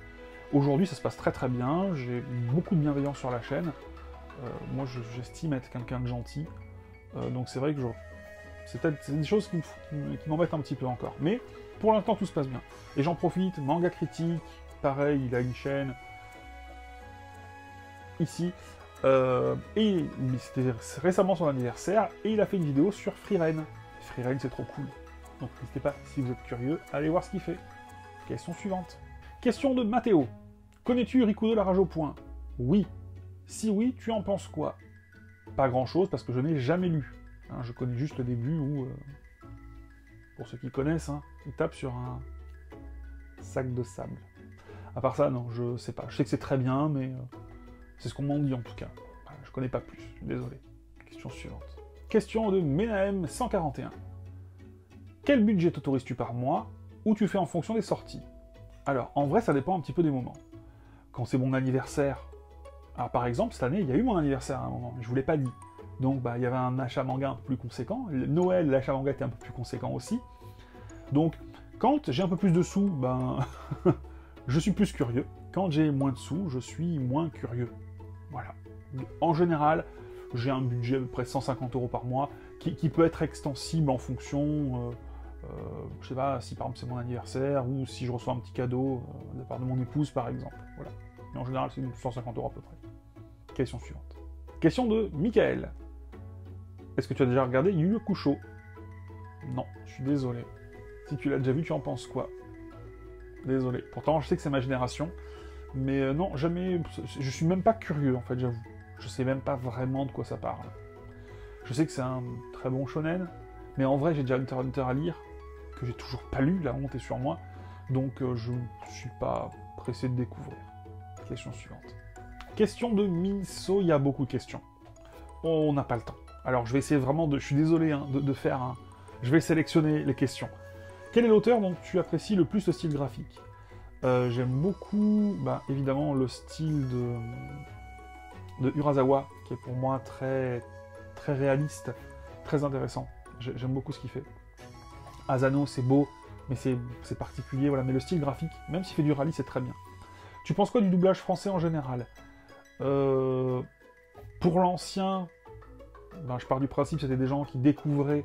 Aujourd'hui, ça se passe très très bien, j'ai beaucoup de bienveillance sur la chaîne. Moi, j'estime être quelqu'un de gentil. Donc c'est vrai que c'est des choses qui m'embêtent un petit peu encore. Mais, pour l'instant, tout se passe bien. Et j'en profite, manga critique, pareil, il a une chaîne... ici, et c'était récemment son anniversaire, et il a fait une vidéo sur Frieren. Frieren, c'est trop cool. Donc n'hésitez pas, si vous êtes curieux, à aller voir ce qu'il fait. Question suivante. Question de Mathéo. Connais-tu Rikudo la rage au point? Oui. Si oui, tu en penses quoi? Pas grand-chose, parce que je n'ai jamais lu. Hein, je connais juste le début où, pour ceux qui connaissent, hein, il tape sur un sac de sable. À part ça, non, je sais pas. Je sais que c'est très bien, mais... c'est ce qu'on m'en dit en tout cas. Voilà, je connais pas plus, désolé. Question suivante. Question de Menahem 141. Quel budget t'autorises-tu par mois, ou tu fais en fonction des sorties? Alors, en vrai, ça dépend un petit peu des moments. Quand c'est mon anniversaire... Alors, par exemple, cette année, il y a eu mon anniversaire à un moment, je vous l'ai pas dit. Donc, bah, il y avait un achat manga un peu plus conséquent. Noël, l'achat manga était un peu plus conséquent aussi. Donc, quand j'ai un peu plus de sous, ben... je suis plus curieux. Quand j'ai moins de sous, je suis moins curieux. Voilà. En général, j'ai un budget à peu près 150 € par mois, qui peut être extensible en fonction, je sais pas, si par exemple c'est mon anniversaire, ou si je reçois un petit cadeau de la part de mon épouse, par exemple. Voilà. Mais en général, c'est 150 € à peu près. Question suivante. Question de Michael. Est-ce que tu as déjà regardé Yu Yu Hakusho? Non, je suis désolé. Si tu l'as déjà vu, tu en penses quoi? Désolé. Pourtant, je sais que c'est ma génération. Mais non, jamais... Je suis même pas curieux, en fait, j'avoue. Je sais même pas vraiment de quoi ça parle. Je sais que c'est un très bon shonen, mais en vrai, j'ai déjà Hunter x Hunter à lire, que j'ai toujours pas lu, la honte est sur moi, donc je suis pas pressé de découvrir. Question suivante. Question de Miso, il y a beaucoup de questions. On n'a pas le temps. Alors, je vais essayer vraiment de... Je suis désolé hein, de faire un... Je vais sélectionner les questions. Quel est l'auteur dont tu apprécies le plus le style graphique? J'aime beaucoup, bah, évidemment, le style de Urasawa, qui est pour moi très, très réaliste, très intéressant. J'aime beaucoup ce qu'il fait. Asano, c'est beau, mais c'est particulier, voilà. Mais le style graphique, même s'il fait du rallye, c'est très bien. Tu penses quoi du doublage français en général? Pour l'ancien, ben, je pars du principe que c'était des gens qui découvraient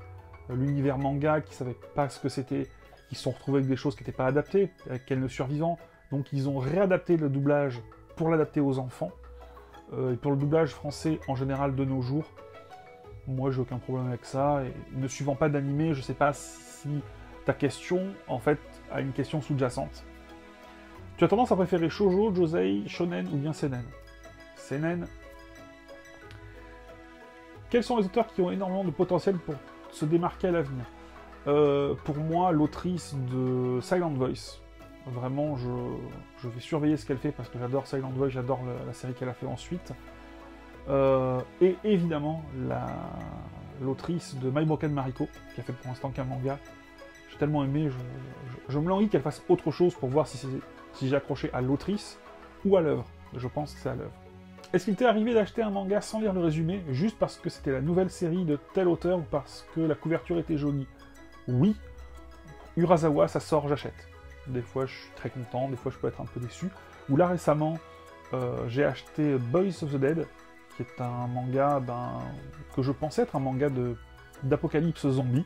l'univers manga, qui savaient pas ce que c'était, qui se sont retrouvés avec des choses qui n'étaient pas adaptées, avec quel survivant. Donc ils ont réadapté le doublage pour l'adapter aux enfants. Et pour le doublage français en général de nos jours, moi j'ai aucun problème avec ça. Et ne suivant pas d'animé, je sais pas si ta question en fait a une question sous-jacente. Tu as tendance à préférer shoujo, josei, shonen ou bien seinen? Seinen. Quels sont les auteurs qui ont énormément de potentiel pour se démarquer à l'avenir? Pour moi, l'autrice de Silent Voice. Vraiment, je vais surveiller ce qu'elle fait parce que j'adore Silent Voice, j'adore la série qu'elle a fait ensuite. Et évidemment, l'autrice de My Broken Mariko, qui a fait pour l'instant qu'un manga. J'ai tellement aimé, je me languis qu'elle fasse autre chose pour voir si j'ai accroché à l'autrice ou à l'œuvre. Je pense que c'est à l'œuvre. Est-ce qu'il t'est arrivé d'acheter un manga sans lire le résumé, juste parce que c'était la nouvelle série de tel auteur ou parce que la couverture était jolie? Oui. Urasawa, ça sort, j'achète. Des fois, je suis très content, des fois, je peux être un peu déçu. Ou là, récemment, j'ai acheté Boys of the Dead, qui est un manga que je pensais être un manga d'apocalypse zombie,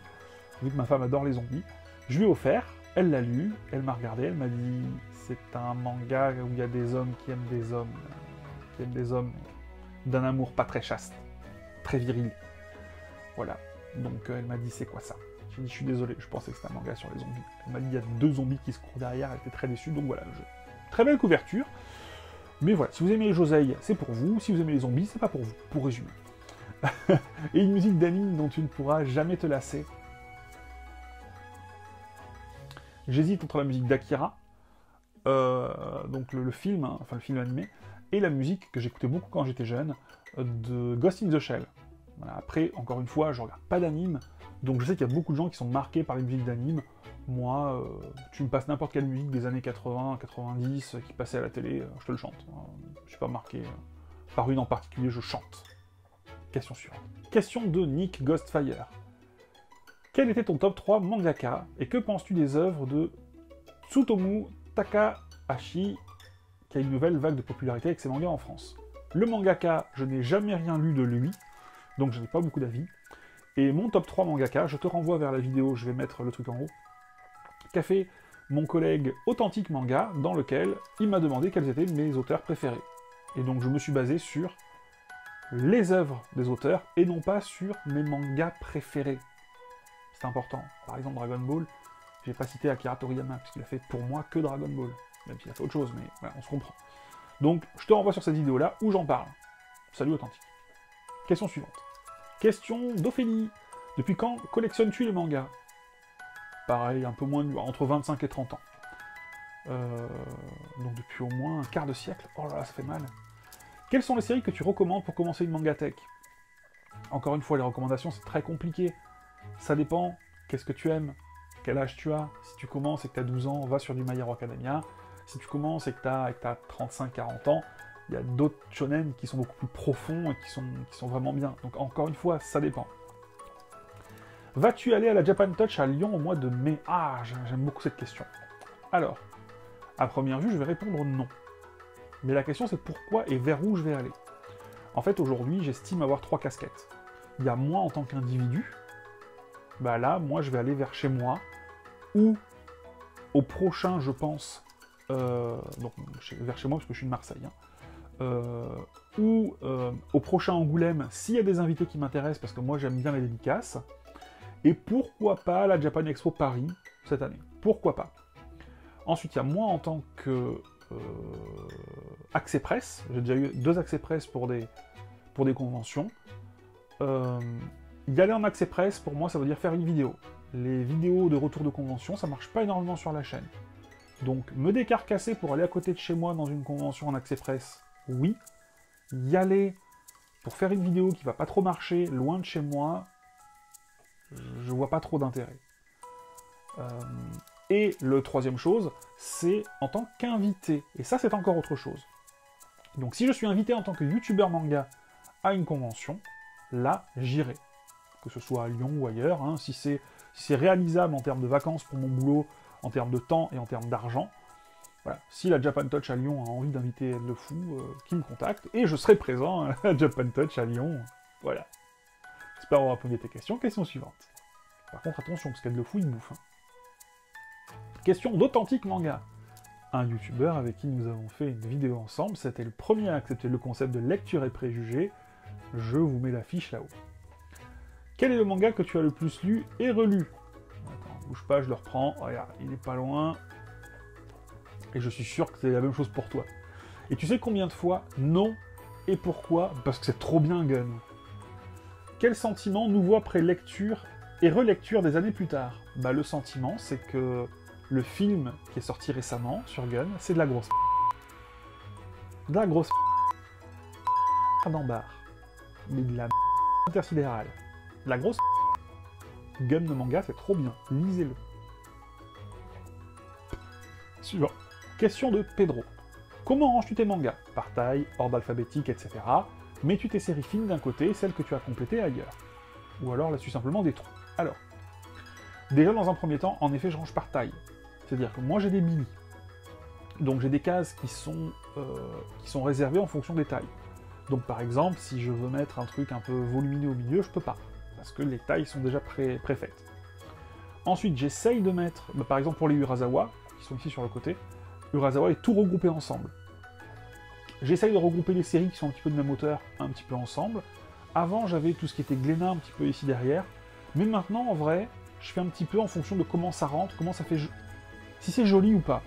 vu que ma femme adore les zombies. Je lui ai offert, elle l'a lu, elle m'a regardé, elle m'a dit « c'est un manga où il y a des hommes qui aiment des hommes d'un amour pas très chaste, très viril. » Voilà. Donc elle m'a dit « c'est quoi ça ?» J'ai dit, je suis désolé, je pensais que c'était un manga sur les zombies. Elle m'a dit, il y a 2 zombies qui se courent derrière, elle était très déçue, donc voilà. Très belle couverture. Mais voilà, si vous aimez les Josei, c'est pour vous. Si vous aimez les zombies, c'est pas pour vous, pour résumer. Et une musique d'anime dont tu ne pourras jamais te lasser. J'hésite entre la musique d'Akira, donc le film, hein, enfin le film animé, et la musique que j'écoutais beaucoup quand j'étais jeune, de Ghost in the Shell. Voilà, après, encore une fois, je regarde pas d'anime, donc je sais qu'il y a beaucoup de gens qui sont marqués par les musiques d'anime. Moi, tu me passes n'importe quelle musique des années 80, 90, qui passait à la télé, je te le chante. Je suis pas marqué par une en particulier, je chante. Question suivante. Question de Nick Ghostfire. Quel était ton top 3 mangaka, et que penses-tu des œuvres de Tsutomu Takahashi, qui a une nouvelle vague de popularité avec ses mangas en France? Le mangaka, je n'ai jamais rien lu de lui, donc je n'ai pas beaucoup d'avis. Et mon top 3 mangaka, je te renvoie vers la vidéo, je vais mettre le truc en haut, qu'a fait mon collègue Authentique Manga, dans lequel il m'a demandé quels étaient mes auteurs préférés. Et donc je me suis basé sur les œuvres des auteurs, et non pas sur mes mangas préférés. C'est important. Par exemple, Dragon Ball, j'ai pas cité Akira Toriyama, parce qu'il a fait pour moi que Dragon Ball. Même s'il a fait autre chose, mais voilà, on se comprend. Donc, je te renvoie sur cette vidéo-là, où j'en parle. Salut Authentique. Question suivante. Question d'Ophélie. Depuis quand collectionnes-tu les mangas? Pareil, un peu moins, entre 25 et 30 ans. Donc depuis au moins un quart de siècle. Oh là là, ça fait mal. Quelles sont les séries que tu recommandes pour commencer une mangatech? Encore une fois, les recommandations, c'est très compliqué. Ça dépend, qu'est-ce que tu aimes, quel âge tu as. Si tu commences et que tu as 12 ans, va sur du My Hero Academia. Si tu commences et que tu as 35-40 ans, il y a d'autres shonen qui sont beaucoup plus profonds et qui sont vraiment bien. Donc encore une fois, ça dépend. Vas-tu aller à la Japan Touch à Lyon au mois de mai? Ah, j'aime beaucoup cette question. Alors, à première vue, je vais répondre non. Mais la question c'est pourquoi et vers où je vais aller. En fait, aujourd'hui, j'estime avoir 3 casquettes. Il y a moi en tant qu'individu. Bah là, moi, je vais aller vers chez moi, ou au prochain, je pense, donc vers chez moi, parce que je suis de Marseille, hein, ou au prochain Angoulême, s'il y a des invités qui m'intéressent, parce que moi, j'aime bien les dédicaces, et pourquoi pas la Japan Expo Paris, cette année. Pourquoi pas. Ensuite, il y a moi en tant que accès presse, j'ai déjà eu 2 accès presse pour des conventions. Y aller en accès presse, pour moi, ça veut dire faire une vidéo. Les vidéos de retour de convention, ça marche pas énormément sur la chaîne. Donc, me décarcasser pour aller à côté de chez moi dans une convention en accès presse, oui. Y aller pour faire une vidéo qui va pas trop marcher, loin de chez moi, je vois pas trop d'intérêt. Et le troisième chose, c'est en tant qu'invité. Et ça, c'est encore autre chose. Donc, si je suis invité en tant que youtubeur manga à une convention, là, j'irai. Que ce soit à Lyon ou ailleurs, hein, si c'est réalisable en termes de vacances pour mon boulot, en termes de temps et en termes d'argent, voilà. Si la Japan Touch à Lyon a envie d'inviter le fou, qui me contacte, et je serai présent à la Japan Touch à Lyon, voilà. J'espère avoir répondu à tes questions. Question suivante. Par contre, attention, parce qu'elle le fou, il bouffe. Hein. Question d'Authentique Manga. Un youtubeur avec qui nous avons fait une vidéo ensemble, c'était le premier à accepter le concept de lecture et préjugés. Je vous mets la fiche là-haut. Quel est le manga que tu as le plus lu et relu? Attends, bouge pas, je le reprends. Regarde, il est pas loin. Et je suis sûr que c'est la même chose pour toi. Et tu sais combien de fois non et pourquoi? Parce que c'est trop bien, Gun. Quel sentiment nous voit après lecture et relecture des années plus tard? Bah, le sentiment, c'est que le film qui est sorti récemment sur Gun, c'est de la grosse de la grosse d'embarre. Mais de la intersidérale. La grosse Gun de manga, c'est trop bien. Lisez-le. Suivant. Question de Pedro. Comment ranges-tu tes mangas? Par taille, ordre alphabétique, etc. Mets-tu tes séries fines d'un côté et celles que tu as complétées ailleurs? Ou alors laisses-tu simplement des trous? Alors, déjà dans un premier temps, en effet, je range par taille. C'est-à-dire que moi j'ai des Billy. Donc j'ai des cases qui sont réservées en fonction des tailles. Donc par exemple, si je veux mettre un truc un peu volumineux au milieu, je peux pas. Parce que les tailles sont déjà préfaites. Ensuite, j'essaye de mettre, par exemple pour les Urasawa, qui sont ici sur le côté, Urasawa est tout regroupé ensemble. J'essaye de regrouper les séries qui sont un petit peu de même hauteur, un petit peu ensemble. Avant, j'avais tout ce qui était Glénat un petit peu ici derrière. Mais maintenant, en vrai, je fais un petit peu en fonction de comment ça rentre, comment ça fait... Si c'est joli ou pas.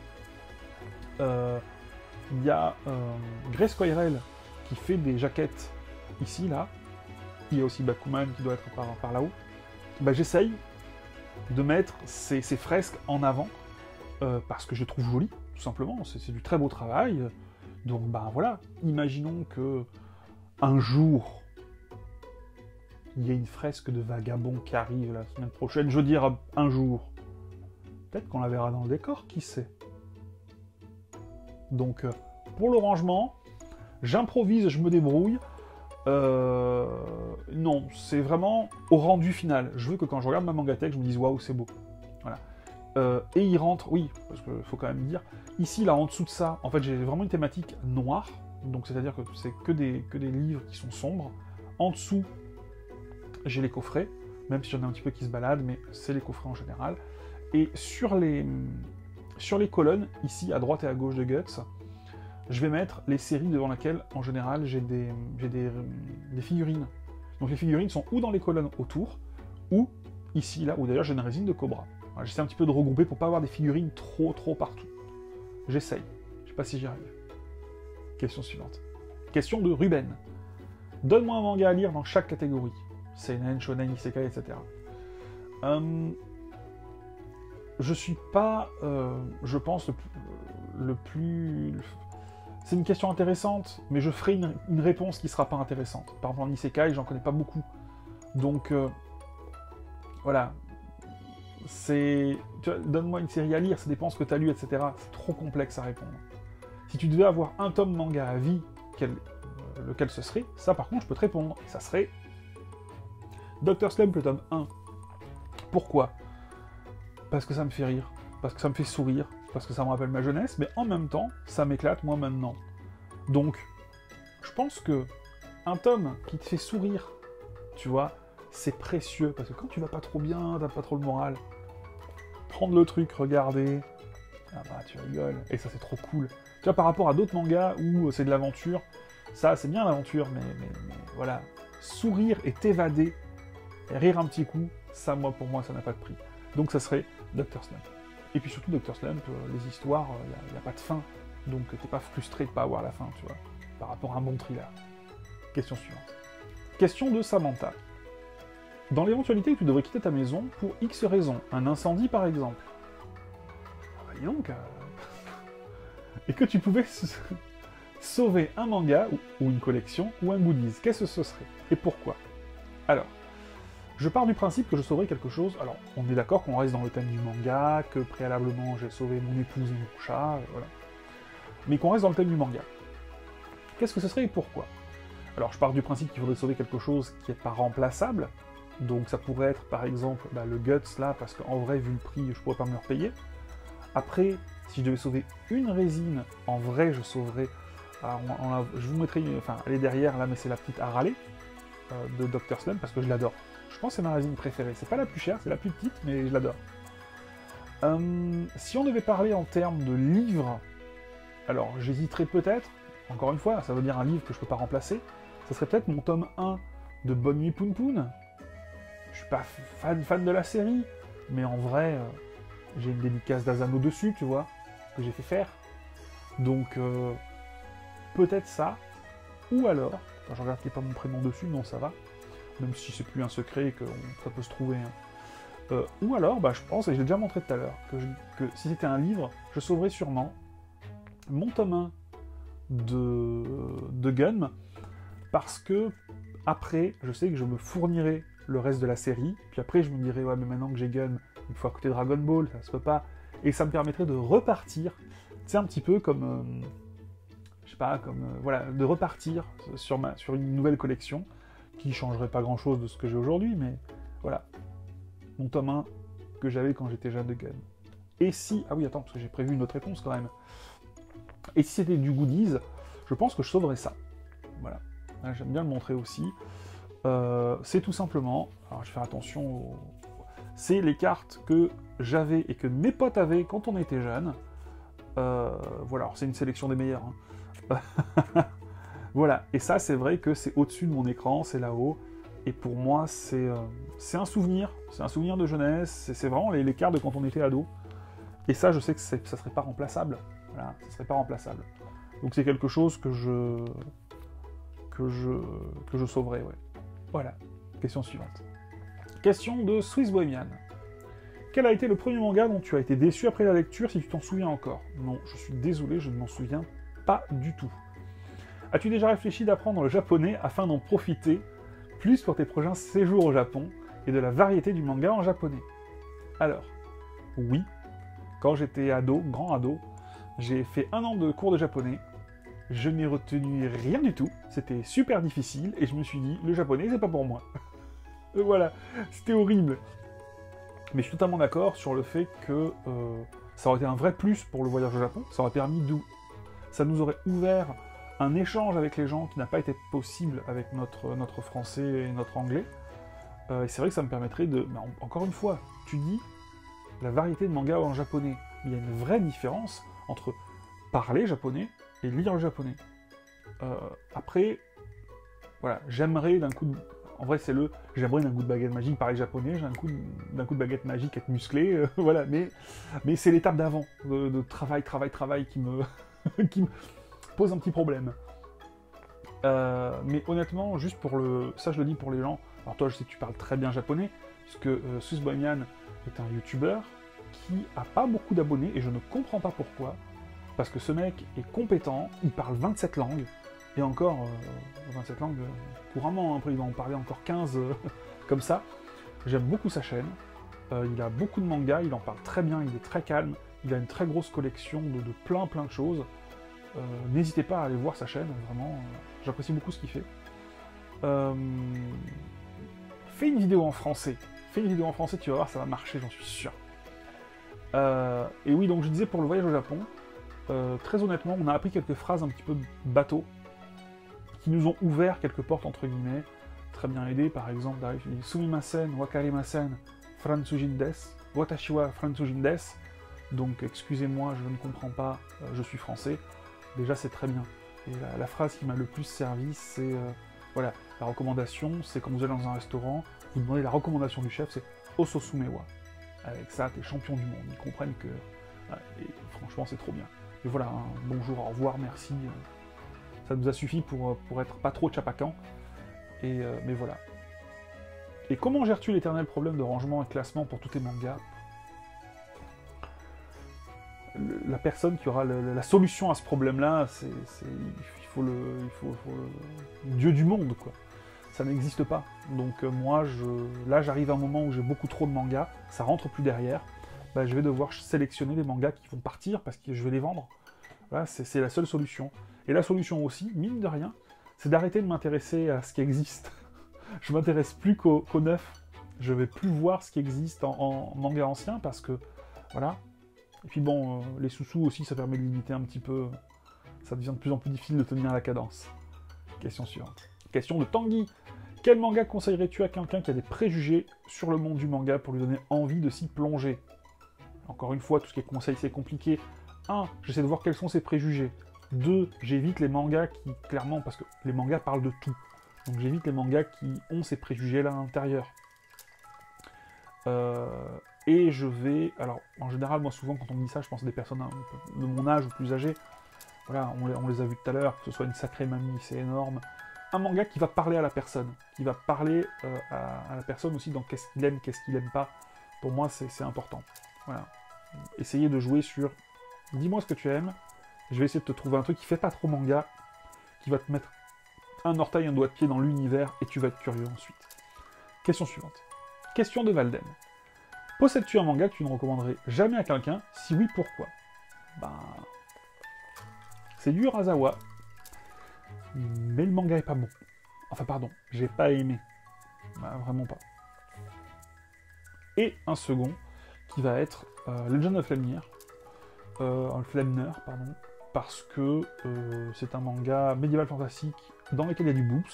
Il y a Grace Coirel qui fait des jaquettes ici, là. Il y a aussi Bakuman qui doit être par là-haut. Bah, j'essaye de mettre ces fresques en avant parce que je les trouve jolies, tout simplement. C'est du très beau travail. Donc, bah voilà. Imaginons que un jour, il y a une fresque de Vagabond qui arrive la semaine prochaine. Je veux dire, un jour. Peut-être qu'on la verra dans le décor, qui sait. Donc, pour le rangement, j'improvise, je me débrouille. Non, c'est vraiment au rendu final. Je veux que quand je regarde ma mangatech, je me dise waouh, c'est beau. Voilà. Et il rentre, oui, parce qu'il faut quand même dire, ici, là, en dessous de ça, en fait, j'ai vraiment une thématique noire. Donc, c'est-à-dire que c'est que des livres qui sont sombres. En dessous, j'ai les coffrets, même si j'en ai un petit peu qui se baladent, mais c'est les coffrets en général. Et sur les colonnes, ici, à droite et à gauche de Guts, je vais mettre les séries devant lesquelles, en général, j'ai des figurines. Donc les figurines sont ou dans les colonnes autour, ou ici, là, où d'ailleurs j'ai une résine de Cobra. Voilà, j'essaie un petit peu de regrouper pour pas avoir des figurines trop partout. J'essaye. Je sais pas si j'y arrive. Question suivante. Question de Ruben. Donne-moi un manga à lire dans chaque catégorie. Seinen, Shonen, Isekai, etc. Je suis pas, je pense, le plus... C'est une question intéressante, mais je ferai une réponse qui sera pas intéressante. Par exemple, en Isekai, j'en connais pas beaucoup. Donc, voilà. Donne-moi une série à lire, ça dépend ce que tu as lu, etc. C'est trop complexe à répondre. Si tu devais avoir un tome manga à vie, lequel ce serait, ça par contre, je peux te répondre. Et ça serait Dr. Slump, le tome 1. Pourquoi ? Parce que ça me fait rire, parce que ça me fait sourire, parce que ça me rappelle ma jeunesse, mais en même temps, ça m'éclate moi maintenant. Donc, je pense que un tome qui te fait sourire, tu vois, c'est précieux, parce que quand tu vas pas trop bien, t'as pas trop le moral, prendre le truc, regarder, ah bah tu rigoles, et ça c'est trop cool. Tu vois, par rapport à d'autres mangas où c'est de l'aventure, ça c'est bien l'aventure, mais voilà, sourire et t'évader, et rire un petit coup, ça pour moi ça n'a pas de prix. Donc ça serait Dr. Slump. Et puis surtout, Dr. Slump, les histoires, il n'y a pas de fin. Donc t'es pas frustré de pas avoir la fin, tu vois, par rapport à un bon thriller. Question suivante. Question de Samantha. Dans l'éventualité où tu devrais quitter ta maison pour X raisons, un incendie par exemple, ah bah dis donc, et que tu pouvais sauver un manga, ou une collection, ou un goodies, qu'est-ce que ce serait? Et pourquoi? Alors, je pars du principe que je sauverai quelque chose. Alors, on est d'accord qu'on reste dans le thème du manga, que préalablement j'ai sauvé mon épouse et mon chat, voilà. Mais qu'on reste dans le thème du manga. Qu'est-ce que ce serait et pourquoi? Alors, je pars du principe qu'il faudrait sauver quelque chose qui n'est pas remplaçable. Donc, ça pourrait être, par exemple, le Guts, là, parce qu'en vrai, vu le prix, je pourrais pas me le repayer. Après, si je devais sauver une résine, en vrai, je sauverais... Alors, je vous mettrai enfin, elle est derrière, là, mais c'est la petite à râler de Dr. Slump, parce que je l'adore. Je pense que c'est ma résine préférée. C'est pas la plus chère, c'est la plus petite, mais je l'adore. Si on devait parler en termes de livres, alors j'hésiterais peut-être, encore une fois, ça veut dire un livre que je peux pas remplacer, ça serait peut-être mon tome 1 de Bonne Nuit Poun Poun. Je suis pas fan de la série, mais en vrai, j'ai une dédicace d'Asano dessus, tu vois, que j'ai fait faire. Donc, peut-être ça, ou alors, je regarde qu'il n'y a pas mon prénom dessus, non ça va, même si c'est plus un secret et que ça peut se trouver. Hein. Ou alors, je pense, et je l'ai déjà montré tout à l'heure, que si c'était un livre, je sauverais sûrement mon tome 1 de Gun, parce que après, je sais que je me fournirai le reste de la série, puis après je me dirais, ouais mais maintenant que j'ai Gun, il faut écouter Dragon Ball, ça se peut pas, et ça me permettrait de repartir, c'est un petit peu comme, je sais pas, voilà, de repartir sur une nouvelle collection, qui changerait pas grand chose de ce que j'ai aujourd'hui, mais voilà, mon tome 1 que j'avais quand j'étais jeune de Gun. Et si, ah oui attends, parce que j'ai prévu une autre réponse quand même, et si c'était du goodies, je pense que je sauverais ça, voilà, là, j'aime bien le montrer aussi, c'est tout simplement, alors je vais faire attention c'est les cartes que j'avais et que mes potes avaient quand on était jeunes, voilà, alors c'est une sélection des meilleurs, hein. Voilà, et ça c'est vrai que c'est au-dessus de mon écran, c'est là-haut, et pour moi c'est c'est un souvenir de jeunesse, c'est vraiment les cartes de quand on était ado. Et ça, je sais que ça serait pas remplaçable. Voilà, ça serait pas remplaçable. Donc c'est quelque chose que je sauverais, ouais. Voilà. Question suivante. Question de Swiss Bohemian. Quel a été le premier manga dont tu as été déçu après la lecture, si tu t'en souviens encore? Non, je suis désolé, je ne m'en souviens pas du tout. As-tu déjà réfléchi d'apprendre le japonais afin d'en profiter plus pour tes prochains séjours au Japon et de la variété du manga en japonais? Alors, oui. Quand j'étais ado, grand ado, j'ai fait 1 an de cours de japonais. Je n'ai retenu rien du tout. C'était super difficile et je me suis dit, le japonais, c'est pas pour moi. Voilà, c'était horrible. Mais je suis totalement d'accord sur le fait que ça aurait été un vrai plus pour le voyage au Japon. Ça aurait permis ça nous aurait ouvert un échange avec les gens qui n'a pas été possible avec notre français et notre anglais. Et c'est vrai que ça me permettrait de... Ben, encore une fois, tu dis la variété de mangas en japonais. Il y a une vraie différence entre parler japonais et lire le japonais. Après, voilà, j'aimerais d'un coup de... En vrai, j'aimerais d'un coup de baguette magique parler japonais, j'ai d'un coup de baguette magique être musclé, voilà, mais c'est l'étape d'avant, de travail qui me... qui me pose un petit problème. Mais honnêtement, juste pour ça je le dis pour les gens, alors toi je sais que tu parles très bien japonais, puisque Swiss Bohemian est un youtubeur qui a pas beaucoup d'abonnés, et je ne comprends pas pourquoi, parce que ce mec est compétent, il parle 27 langues, et encore 27 langues couramment, après il va en parler encore 15 comme ça. J'aime beaucoup sa chaîne, il a beaucoup de mangas, il en parle très bien, il est très calme, il a une très grosse collection de plein de choses. N'hésitez pas à aller voir sa chaîne, vraiment, j'apprécie beaucoup ce qu'il fait. Fais une vidéo en français, tu vas voir, ça va marcher, j'en suis sûr. Et oui, donc je disais pour le voyage au Japon, très honnêtement, on a appris quelques phrases un petit peu bateau, qui nous ont ouvert quelques portes, entre guillemets, très bien aidé, par exemple, d'arriver, tu dis « Sumimasen, wakarimasen, Fransujin desu, watashi wa Fransujin desu », donc excusez-moi, je ne comprends pas, je suis français, déjà c'est très bien. Et la phrase qui m'a le plus servi, c'est, voilà, la recommandation, c'est quand vous allez dans un restaurant, vous demandez la recommandation du chef, c'est « Ososumewa ». Avec ça, t'es champion du monde, ils comprennent que... et franchement, c'est trop bien. Et voilà, hein, bonjour, au revoir, merci... ça nous a suffi pour être pas trop chapacan. Mais voilà. Et comment gères-tu l'éternel problème de rangement et classement pour tous tes mangas? La personne qui aura la solution à ce problème-là, il faut le dieu du monde, quoi. Ça n'existe pas. Donc moi, là, j'arrive à un moment où j'ai beaucoup trop de mangas, ça rentre plus derrière. Bah, je vais devoir sélectionner les mangas qui vont partir parce que je vais les vendre. Voilà, c'est la seule solution. Et la solution aussi, mine de rien, c'est d'arrêter de m'intéresser à ce qui existe. Je m'intéresse plus qu'au neuf. Je vais plus voir ce qui existe en manga ancien parce que, voilà. Et puis bon, les sous-sous aussi, ça permet de limiter un petit peu. Ça devient de plus en plus difficile de tenir la cadence. Question suivante. Question de Tanguy. Quel manga conseillerais-tu à quelqu'un qui a des préjugés sur le monde du manga pour lui donner envie de s'y plonger? Encore une fois, tout ce qui est conseil, c'est compliqué. 1. J'essaie de voir quels sont ses préjugés. 2. J'évite les mangas qui, clairement, parce que les mangas parlent de tout. Donc j'évite les mangas qui ont ces préjugés-là à l'intérieur. Et je vais... Alors, en général, moi, souvent, quand on me dit ça, je pense à des personnes de mon âge ou plus âgées. Voilà, on les a vus tout à l'heure, que ce soit une sacrée mamie, c'est énorme. Un manga qui va parler à la personne. Qui va parler à la personne aussi dans qu'est-ce qu'il aime, qu'est-ce qu'il aime pas. Pour moi, c'est important. Voilà. Essayez de jouer sur... Dis-moi ce que tu aimes. Je vais essayer de te trouver un truc qui fait pas trop manga, qui va te mettre un orteil, un doigt de pied dans l'univers, et tu vas être curieux ensuite. Question suivante. Question de Valden. Possèdes-tu un manga que tu ne recommanderais jamais à quelqu'un? Si oui, pourquoi? Ben... C'est du Urasawa, mais le manga est pas bon. Enfin, pardon, j'ai pas aimé. Ben, vraiment pas. Et un second, qui va être Legend of Flamir, Flamner, pardon, parce que c'est un manga médiéval fantastique dans lequel il y a du boobs,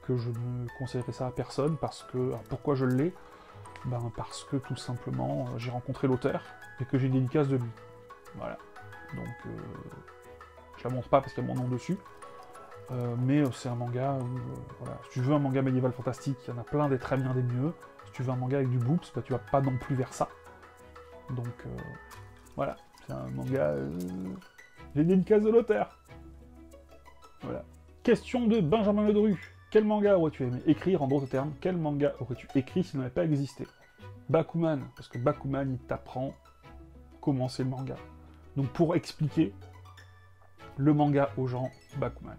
que je ne conseillerais ça à personne, parce que... Alors pourquoi je l'ai? Ben parce que tout simplement, j'ai rencontré l'auteur, et que j'ai une dédicace de lui. Voilà. Donc, je la montre pas parce qu'il y a mon nom dessus. mais c'est un manga où, voilà, si tu veux un manga médiéval fantastique, il y en a plein des très bien des mieux. Si tu veux un manga avec du boobs, bah, tu vas pas non plus vers ça. Donc, voilà, c'est un manga... J'ai dit une case de l'auteur. Voilà. Question de Benjamin Ledru. Quel manga aurais-tu aimé écrire, en d'autres termes, quel manga aurais-tu écrit s'il n'avait pas existé? Bakuman, parce que Bakuman, il t'apprend comment c'est le manga. Donc pour expliquer le manga aux gens, Bakuman.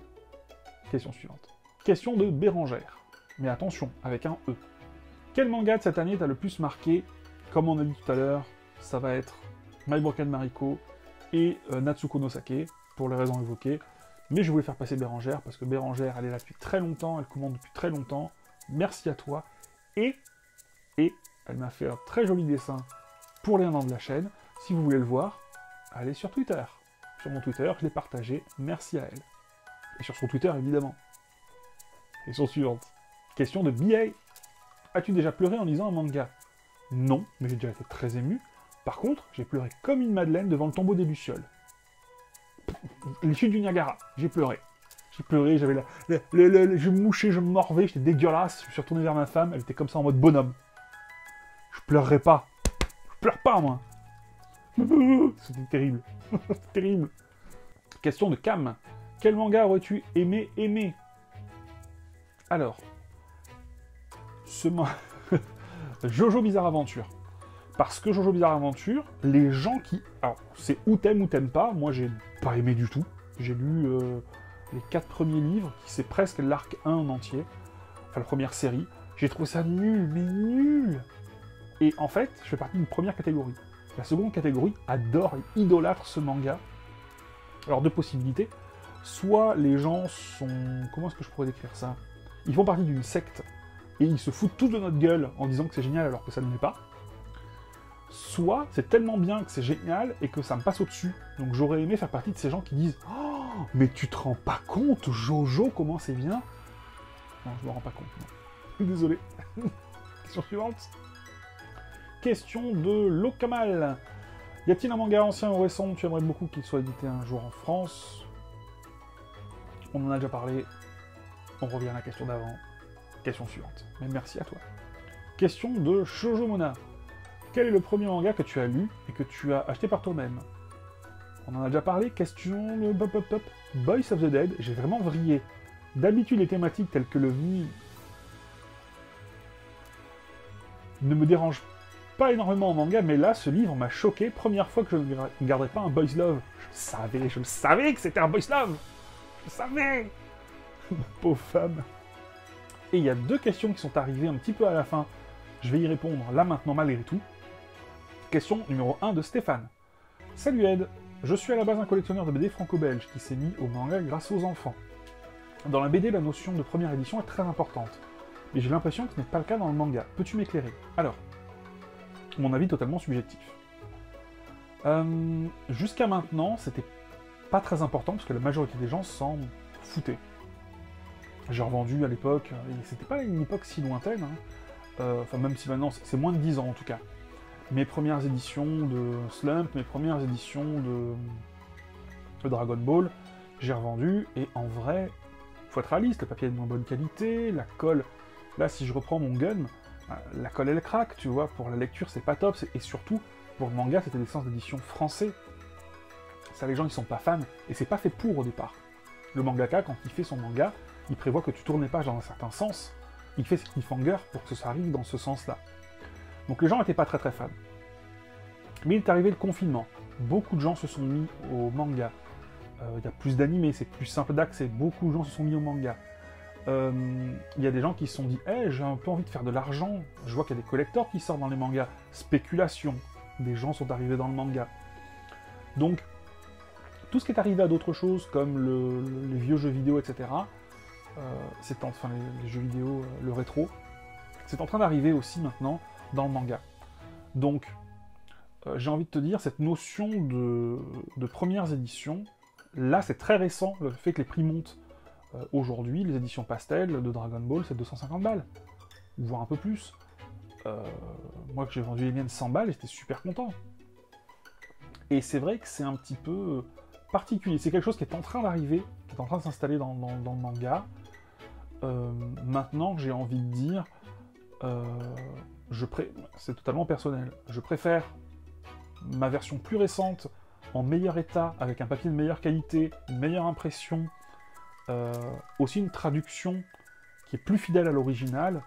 Question suivante. Question de Bérangère. Mais attention, avec un E. Quel manga de cette année t'a le plus marqué? Comme on a dit tout à l'heure, ça va être My Broken Mariko et Natsuko no Sake, pour les raisons évoquées. Mais je voulais faire passer Bérangère, parce que Bérangère, elle est là depuis très longtemps, elle commande depuis très longtemps. Merci à toi. Et elle m'a fait un très joli dessin pour les noms de la chaîne. Si vous voulez le voir, allez sur Twitter. Sur mon Twitter, je l'ai partagé. Merci à elle. Et sur son Twitter, évidemment. Question suivante. Question de BA. As-tu déjà pleuré en lisant un manga? Non, mais j'ai déjà été très ému. Par contre, j'ai pleuré comme une madeleine devant le tombeau des Lucioles. Les chutes du Niagara, j'ai pleuré. J'ai pleuré, j'avais je me mouchais, je me morvais, j'étais dégueulasse. Je suis retourné vers ma femme, elle était comme ça en mode bonhomme. Je pleurerai pas. Je pleure pas, moi. C'était terrible. Terrible. Question de Cam. Quel manga aurais-tu aimé? Alors, Jojo Bizarre Aventure. Parce que Jojo Bizarre Aventure, les gens qui... Alors, c'est ou t'aimes pas. Moi, j'ai pas aimé du tout. J'ai lu les 4 premiers livres, qui c'est presque l'arc 1 en entier. Enfin, la première série. J'ai trouvé ça nul, mais nul. Et en fait, je fais partie d'une première catégorie. La seconde catégorie adore et idolâtre ce manga. Alors, deux possibilités. Soit les gens sont... Comment est-ce que je pourrais décrire ça? Ils font partie d'une secte, et ils se foutent tous de notre gueule en disant que c'est génial alors que ça ne l'est pas. Soit c'est tellement bien que c'est génial et que ça me passe au-dessus. Donc j'aurais aimé faire partie de ces gens qui disent « Oh, mais tu te rends pas compte, Jojo, comment c'est bien ?» Non, je me rends pas compte, non. Désolé. Question suivante. Question de Lokamal. Y a-t-il un manga ancien ou récent tu aimerais beaucoup qu'il soit édité un jour en France? On en a déjà parlé. On revient à la question d'avant. Question suivante. Mais merci à toi. Question de Shoujo Mona. Quel est le premier manga que tu as lu et que tu as acheté par toi-même? On en a déjà parlé. Question de Boys of the Dead. J'ai vraiment vrillé. D'habitude, les thématiques telles que le vie ne me dérangent pas énormément en manga, mais là, ce livre m'a choqué. Première fois que je ne regarderai pas un Boys Love. Je le savais que c'était un Boys Love. Je le savais. Pauvre femme. Et il y a 2 questions qui sont arrivées un petit peu à la fin. Je vais y répondre là maintenant malgré tout. Question numéro 1 de Stéphane. Salut Ed, je suis à la base un collectionneur de BD franco-belge qui s'est mis au manga grâce aux enfants. Dans la BD, la notion de première édition est très importante. Mais j'ai l'impression que ce n'est pas le cas dans le manga. Peux-tu m'éclairer? Alors, mon avis totalement subjectif. Jusqu'à maintenant, c'était pas très important parce que la majorité des gens s'en foutaient. J'ai revendu à l'époque, et c'était pas une époque si lointaine, hein. Enfin même si maintenant c'est moins de 10 ans en tout cas. Mes premières éditions de Slump, mes premières éditions de Dragon Ball, j'ai revendu, et en vrai, faut être réaliste, le papier est de moins bonne qualité, la colle, là si je reprends mon gun, la colle elle craque, tu vois, pour la lecture c'est pas top, et surtout, pour le manga c'était des licences d'édition français. Ça les gens ils sont pas fans, et c'est pas fait pour au départ. Le mangaka, quand il fait son manga, il prévoit que tu tournes les pages dans un certain sens, il fait ses cliffhangers pour que ça arrive dans ce sens-là. Donc les gens n'étaient pas très très fans. Mais il est arrivé le confinement. Beaucoup de gens se sont mis au manga. Il y a plus d'animés, c'est plus simple d'accès. Beaucoup de gens se sont mis au manga. Il y a des gens qui se sont dit hey, j'ai un peu envie de faire de l'argent. Je vois qu'il y a des collectors qui sortent dans les mangas. Spéculation. Des gens sont arrivés dans le manga. Donc, tout ce qui est arrivé à d'autres choses, comme les vieux jeux vidéo, etc., enfin les jeux vidéo, le rétro, c'est en train d'arriver aussi maintenant dans le manga. Donc, j'ai envie de te dire, cette notion de premières éditions, là c'est très récent, le fait que les prix montent. Aujourd'hui, les éditions pastel de Dragon Ball, c'est 250 balles, voire un peu plus. Moi, que j'ai vendu les miennes 100 balles, j'étais super content. Et c'est vrai que c'est un petit peu particulier. C'est quelque chose qui est en train d'arriver, qui est en train de s'installer dans le manga. Maintenant, j'ai envie de dire, c'est totalement personnel. Je préfère ma version plus récente, en meilleur état, avec un papier de meilleure qualité, une meilleure impression, aussi une traduction qui est plus fidèle à l'original,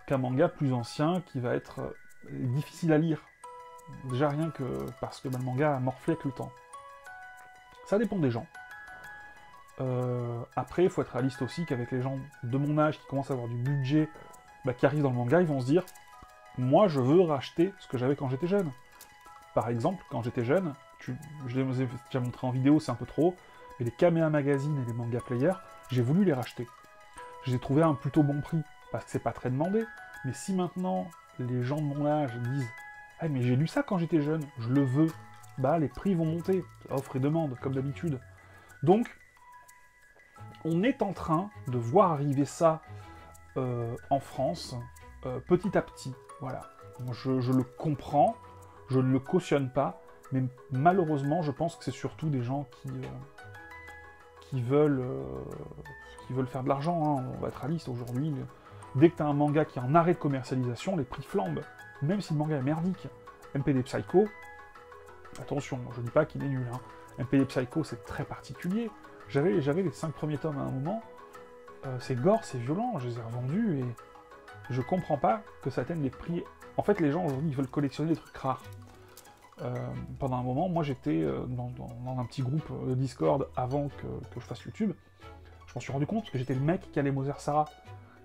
qu'un manga plus ancien qui va être difficile à lire. Déjà rien que parce que le manga a morflé avec le temps. Ça dépend des gens. Après, il faut être réaliste aussi qu'avec les gens de mon âge qui commencent à avoir du budget, qui arrivent dans le manga, ils vont se dire « Moi, je veux racheter ce que j'avais quand j'étais jeune. » Par exemple, quand j'étais jeune, je les ai déjà montré en vidéo, c'est un peu trop, mais les Kamea Magazine et les Manga Player, j'ai voulu les racheter. Je les ai trouvés à un plutôt bon prix, parce que c'est pas très demandé, mais si maintenant, les gens de mon âge disent « Ah, mais j'ai lu ça quand j'étais jeune, je le veux », les prix vont monter, offre et demande, comme d'habitude. Donc, on est en train de voir arriver ça en France, petit à petit. Voilà. Je le comprends, je ne le cautionne pas, mais malheureusement, je pense que c'est surtout des gens qui veulent faire de l'argent. Hein. On va être réaliste aujourd'hui. Dès que tu as un manga qui est en arrêt de commercialisation, les prix flambent. Même si le manga est merdique. MPD Psycho, attention, je ne dis pas qu'il est nul. Hein. MPD Psycho, c'est très particulier. J'avais les 5 premiers tomes à un moment. C'est gore, c'est violent, je les ai revendus et je comprends pas que ça atteigne des prix. En fait, les gens aujourd'hui ils veulent collectionner des trucs rares. Pendant un moment, moi j'étais dans un petit groupe de Discord avant que je fasse YouTube. Je m'en suis rendu compte que j'étais le mec qui allait Mother Sarah.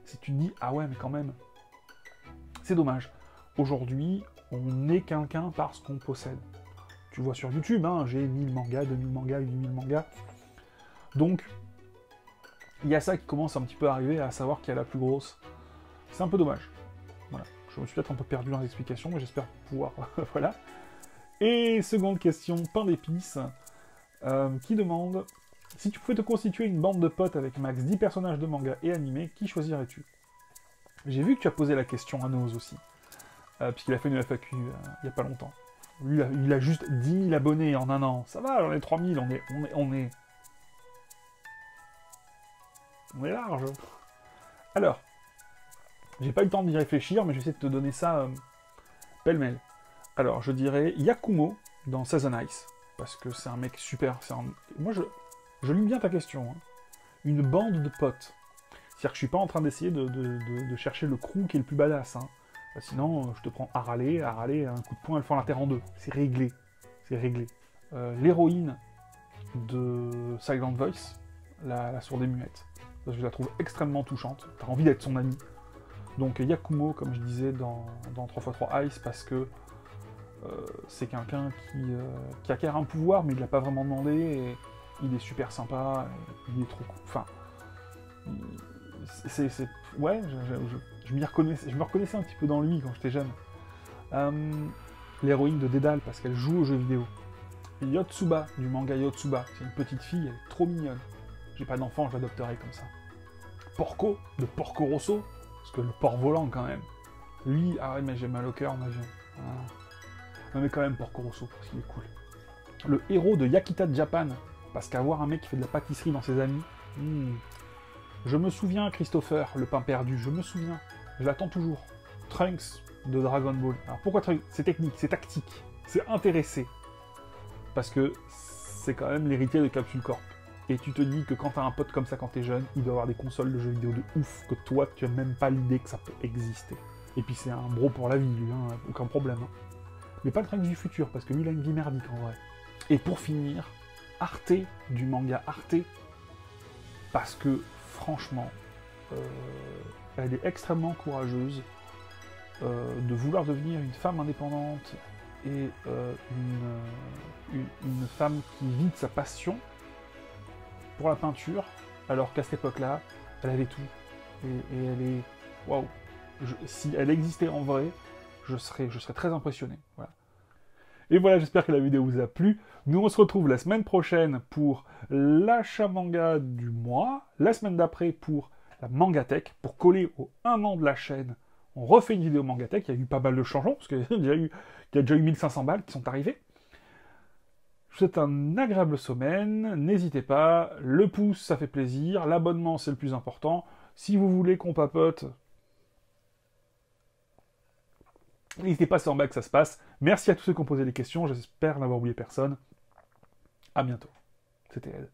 Si tu te dis, ah ouais, mais quand même, c'est dommage. Aujourd'hui, on est quelqu'un parce qu'on possède. Tu vois sur YouTube, hein, j'ai 1000 mangas, 2000 mangas, 8000 mangas. Donc, il y a ça qui commence un petit peu à arriver, à savoir qui est la plus grosse. C'est un peu dommage. Voilà. Je me suis peut-être un peu perdu dans l'explication, mais j'espère pouvoir... voilà. Et seconde question, Pain d'épices, qui demande « Si tu pouvais te constituer une bande de potes avec max 10 personnages de manga et animés, qui choisirais-tu » J'ai vu que tu as posé la question à Nose aussi, puisqu'il a fait une FAQ il n'y a pas longtemps. Lui, il a juste 10 000 abonnés en un an. Ça va, j'en ai 3000, on est large. Alors, j'ai pas eu le temps d'y réfléchir, mais je vais essayer de te donner ça pêle-mêle. Alors, je dirais Yakumo dans Season Ice, parce que c'est un mec super. Moi, je lis bien ta question. Hein. Une bande de potes. C'est-à-dire que je suis pas en train d'essayer de chercher le crew qui est le plus badass. Hein. Sinon, je te prends à râler, un coup de poing, elle fend la terre en deux. C'est réglé. C'est réglé. L'héroïne de Silent Voice, la sourde et muette. Je la trouve extrêmement touchante. T'as envie d'être son ami. Donc Yakumo, comme je disais dans 3x3 Ice, parce que c'est quelqu'un qui acquiert un pouvoir, mais il l'a pas vraiment demandé, et il est super sympa, il est trop cool. Enfin, ouais, je me reconnaissais un petit peu dans lui quand j'étais jeune. L'héroïne de Dédale, parce qu'elle joue aux jeux vidéo. Yotsuba, du manga Yotsuba, c'est une petite fille, elle est trop mignonne. J'ai pas d'enfant, je l'adopterai comme ça. Porco, de Porco Rosso, parce que le port volant quand même. Lui, ah ouais, mais j'ai mal au cœur en avion. Ah. Non mais quand même Porco Rosso, parce qu'il est cool. Le héros de Yakita de Japan, parce qu'avoir un mec qui fait de la pâtisserie dans ses amis... Je me souviens, Christopher, le pain perdu, je me souviens. Je l'attends toujours. Trunks de Dragon Ball. Alors pourquoi Trunks? C'est technique, c'est tactique, c'est intéressé. Parce que c'est quand même l'héritier de Capsule Corp. Et tu te dis que quand t'as un pote comme ça quand t'es jeune, il doit avoir des consoles de jeux vidéo de ouf, que toi, tu as même pas l'idée que ça peut exister. Et puis c'est un bro pour la vie, lui, hein, aucun problème. Hein. Mais pas le Trunks du futur, parce que lui, il a une vie merdique, en vrai. Et pour finir, Arte, du manga Arte, parce que, franchement, elle est extrêmement courageuse de vouloir devenir une femme indépendante et une femme qui vit de sa passion pour la peinture, alors qu'à cette époque-là, elle avait tout. Et elle est... Waouh! Si elle existait en vrai, je serais très impressionné. Voilà. Et voilà, j'espère que la vidéo vous a plu. Nous, on se retrouve la semaine prochaine pour l'achat manga du mois. La semaine d'après pour la Mangatech. Pour coller au 1 an de la chaîne, on refait une vidéo Mangatech. Il y a eu pas mal de changements, parce qu'il y a déjà eu 1500 balles qui sont arrivées. souhaite un agréable semaine. N'hésitez pas, le pouce, ça fait plaisir. L'abonnement, c'est le plus important. Si vous voulez qu'on papote, n'hésitez pas, c'est en bas que ça se passe. Merci à tous ceux qui ont posé les questions. J'espère n'avoir oublié personne. À bientôt. C'était Ed.